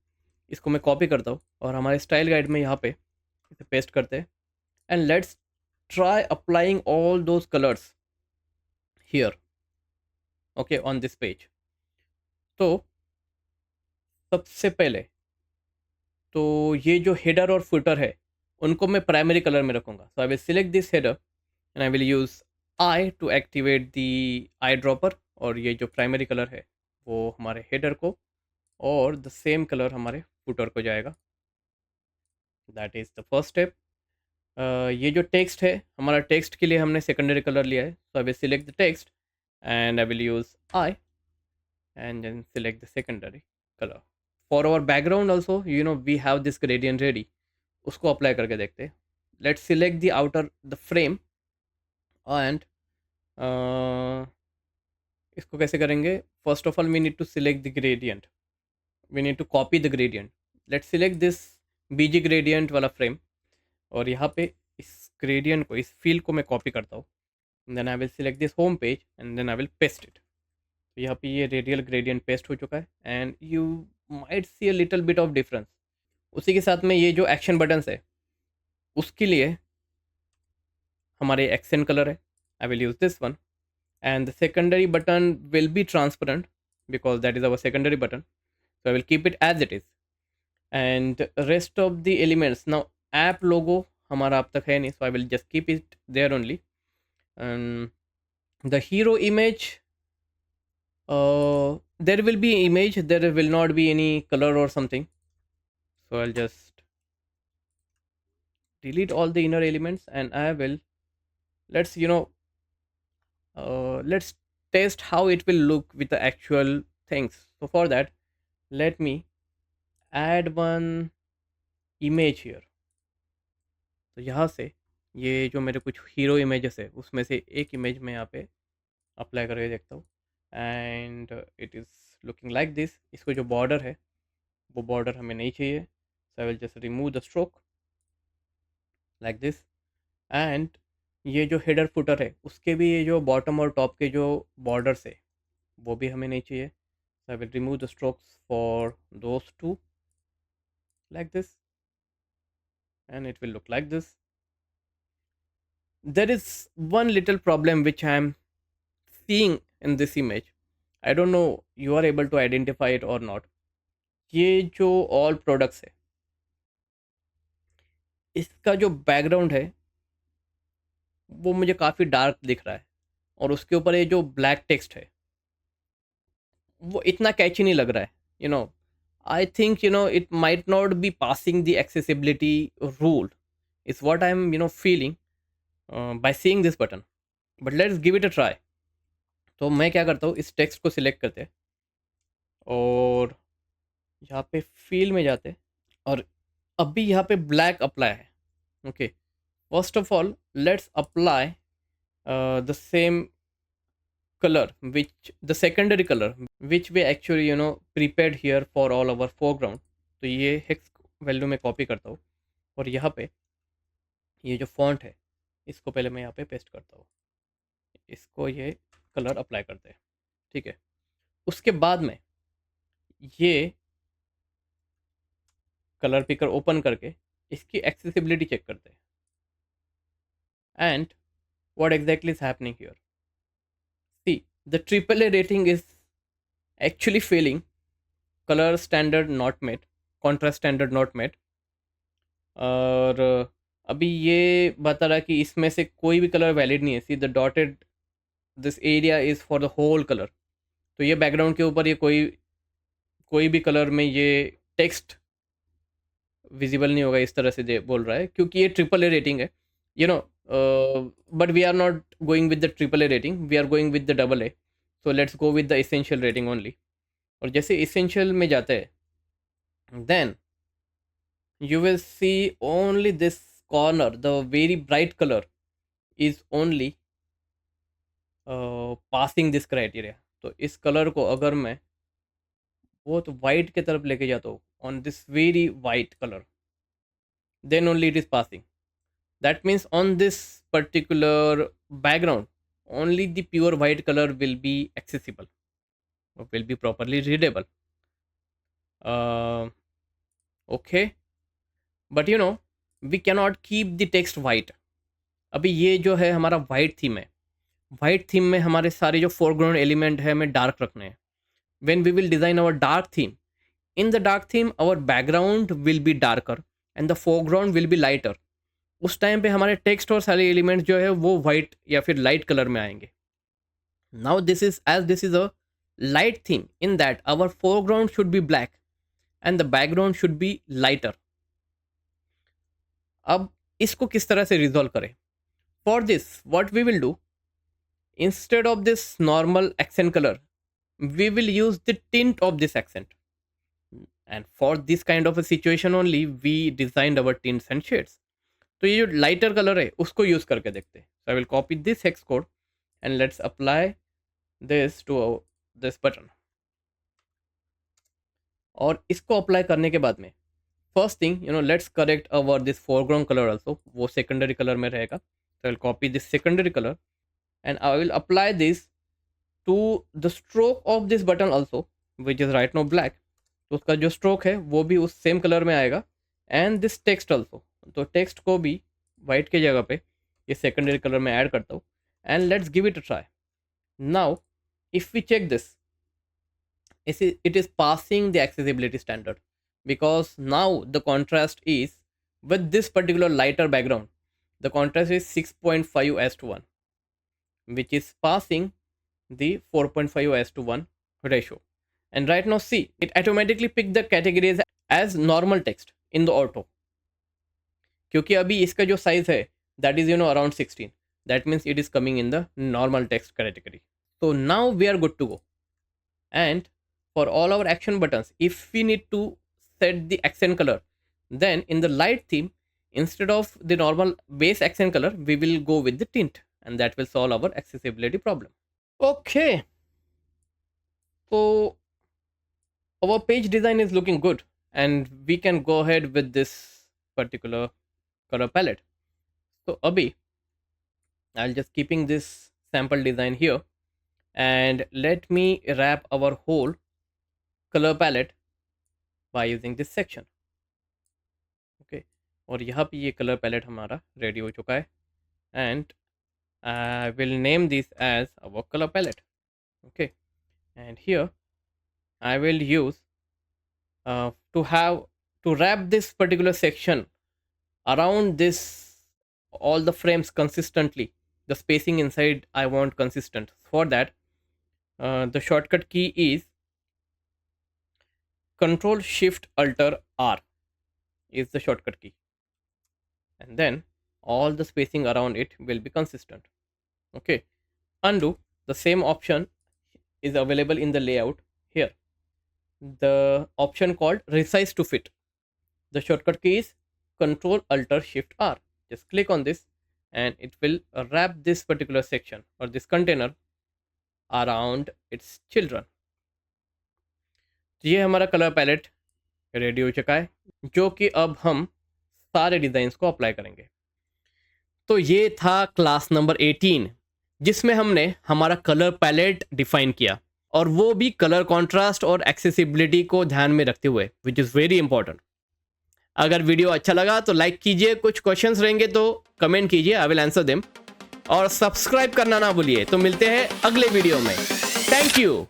इसको मैं कॉपी करता हूँ और हमारे स्टाइल गाइड में यहाँ पे इसे पेस्ट करते हैं, and let's try applying all those colours here, okay, on this page. तो सबसे पहले तो ये जो हेडर और फुटर है उनको मैं प्राइमरी कलर में रखूँगा। So I will select this header and I will use I to activate the eyedropper, और ये जो प्राइमरी कलर है वो हमारे हेडर को, और द सेम कलर हमारे फुटर को जाएगा। That is the first step. ये जो टेक्स्ट है, हमारा टेक्स्ट के लिए हमने सेकेंडरी कलर लिया है, so I will select the text and I will use I and then select the secondary color। For our background also, we have this gradient ready, उसको अप्लाई करके देखते हैं। Let's select the outer the frame and इसको कैसे करेंगे? First of all we need to select the gradient, we need to copy the gradient. Let's select this BG gradient वाला frame, और यहाँ पे इस ग्रेडियंट को, इस फील्ड को मैं कॉपी करता हूँ, then I will select this home page and then I will paste it. तो यहाँ पे ये रेडियल ग्रेडियंट पेस्ट हो चुका है, and you might see a little bit of difference. उसी के साथ में ये जो एक्शन बटन्स है उसके लिए हमारे एक्सेंट कलर है, I will use this one, and the secondary button will be transparent because that is our secondary button, so I will keep it as it is. And rest of the elements, now app logo हमारा अब तक है नहीं, so I will just keep it there only. The hero image, there will be image, there will not be any color or something, so I'll just delete all the inner elements and I will, let's let's test how it will look with the actual things। So for that, let me add one image here। तो यहाँ से ये जो मेरे कुछ hero images है उसमें से एक इमेज मैं यहाँ पे अप्लाई करके देखता हूँ, and it is looking like this. इसको जो बॉर्डर है वो बॉर्डर हमें नहीं चाहिए, so I will just remove the stroke like this. And ये जो हेडर फुटर है उसके भी ये जो बॉटम और टॉप के जो बॉर्डर्स है वो भी हमें नहीं चाहिए, so I will remove the strokes for those two like this, and it will look like this. There is one little problem which I am seeing in this image, I don't know you are able to identify it or not। ये जो all products है इसका जो background है वो मुझे काफ़ी dark दिख रहा है, और उसके ऊपर ये जो ब्लैक टेक्स्ट है वो इतना कैची नहीं लग रहा है। I think it might not be passing the accessibility rule, is what I am feeling by seeing this button, but let's give it a try. तो मैं क्या करता हूँ, इस टेक्स्ट को सिलेक्ट करते हैं और यहाँ पे फील में जाते हैं, और अभी यहाँ पे ब्लैक अप्लाई है। Okay, first of all let's apply the same color, which the secondary color which we actually prepared here for all our foreground। तो ये हेक्स वैल्यू में कॉपी करता हूँ, और यहाँ पे ये जो फॉन्ट है इसको पहले मैं यहाँ पे पेस्ट करता हूँ, इसको ये कलर अप्लाई करते हैं, ठीक है। उसके बाद में ये कलर पिकर ओपन करके इसकी एक्सेसिबिलिटी चेक करते हैं। And what exactly is happening here, see the triple A rating is actually failing, colour standard not met, contrast standard not met. और अभी ये बता रहा कि इसमें से कोई भी कलर वैलिड नहीं है। See the dotted this area is for the whole colour. तो ये बैकग्राउंड के ऊपर ये कोई भी कलर में ये टेक्स्ट विजिबल नहीं होगा, इस तरह से बोल रहा है, क्योंकि ये ट्रिपल ए रेटिंग है, you know. But we are not going with the triple A rating, we are going with the double A. So let's go with the essential rating only. और जैसे इसेंशियल में जाते हैं, then you will see only this corner, the very bright color is only passing this criteria। तो इस colour को अगर मैं बहुत वाइट की तरफ लेके जाता हूँ, on this very white color, then only it is passing। That means on this particular background only the pure white color will be accessible or will be properly readable। uh, okay, but you know we cannot keep the text white। अभी ये जो है हमारा white theme है, white theme में हमारे सारे जो फोरग्राउंड एलिमेंट है हमें डार्क रखने हैं। When we will design our dark theme, in the dark theme our background will be darker and the foreground will be lighter. उस टाइम पे हमारे टेक्स्ट और सारे एलिमेंट्स जो है वो वाइट या फिर लाइट कलर में आएंगे। Now this is a light theme, in that our foreground should be black and the background should be lighter. अब इसको किस तरह से रिजॉल्व करें? For this what we will do, instead of this normal accent color, we will use the tint of this accent। And for this kind of a situation only we designed our tints and shades। तो ये जो lighter colour है उसको use करके देखते हैं। So I will copy this hex code and let's apply this to this button। और इसको अप्लाई करने के बाद में first thing, you know, let's correct our this foreground colour also, वो सेकेंडरी कलर में रहेगा। So I will copy this secondary color and I will apply this to the stroke of this button also, which is right now black। तो उसका जो stroke है वो भी उस सेम कलर में आएगा। एंड दिस टेक्स्ट ऑल्सो, तो टेक्स्ट को भी वाइट के जगह पे ये सेकेंडरी कलर में ऐड करता हूँ। And let's give it a try. Now if we check this, it is passing the accessibility standard, because now the contrast is, with this particular lighter background, the contrast is 6.5:1, which is passing the 4.5:1 ratio। And right now see, it automatically picked the categories as normal text in the auto, क्योंकि अभी इसका जो size है that is, you know, around 16, that means it is coming in the normal text category। So now we are good to go। And for all our action buttons, if we need to set the accent color, then in the light theme, instead of the normal base accent color, we will go with the tint, and that will solve our accessibility problem। Okay, so our page design is looking good and we can go ahead with this particular color palette। So abhi I'll just keeping this sample design here and let me wrap our whole color palette by using this section। Okay, और यहाँ पे ये color palette हमारा ready हो चुका है and I will name this as our color palette। Okay, and here I will use to wrap this particular section around this all the frames consistently. The spacing inside I want consistent. For that, the shortcut key is Control Shift Alter R is the shortcut key, and then all the spacing around it will be consistent। Okay, undo, the same option is available in the layout here, the option called Resize to Fit, the shortcut key is Control Alter Shift R। Just click on this and it will wrap this particular section or this container around its children। तो ये हमारा colour palette ready हो चुका है, जो कि अब हम सारे डिज़ाइंस को अप्लाई करेंगे। तो ये था क्लास नंबर 18, जिसमें हमने हमारा कलर पैलेट डिफाइन किया, और वो भी कलर कॉन्ट्रास्ट और एक्सेसिबिलिटी को ध्यान में रखते हुए, विच इज़ वेरी इंपॉर्टेंट। अगर वीडियो अच्छा लगा तो लाइक कीजिए, कुछ क्वेश्चंस रहेंगे तो कमेंट कीजिए, आई विल आंसर देम, और सब्सक्राइब करना ना भूलिए। तो मिलते हैं अगले वीडियो में। Thank you.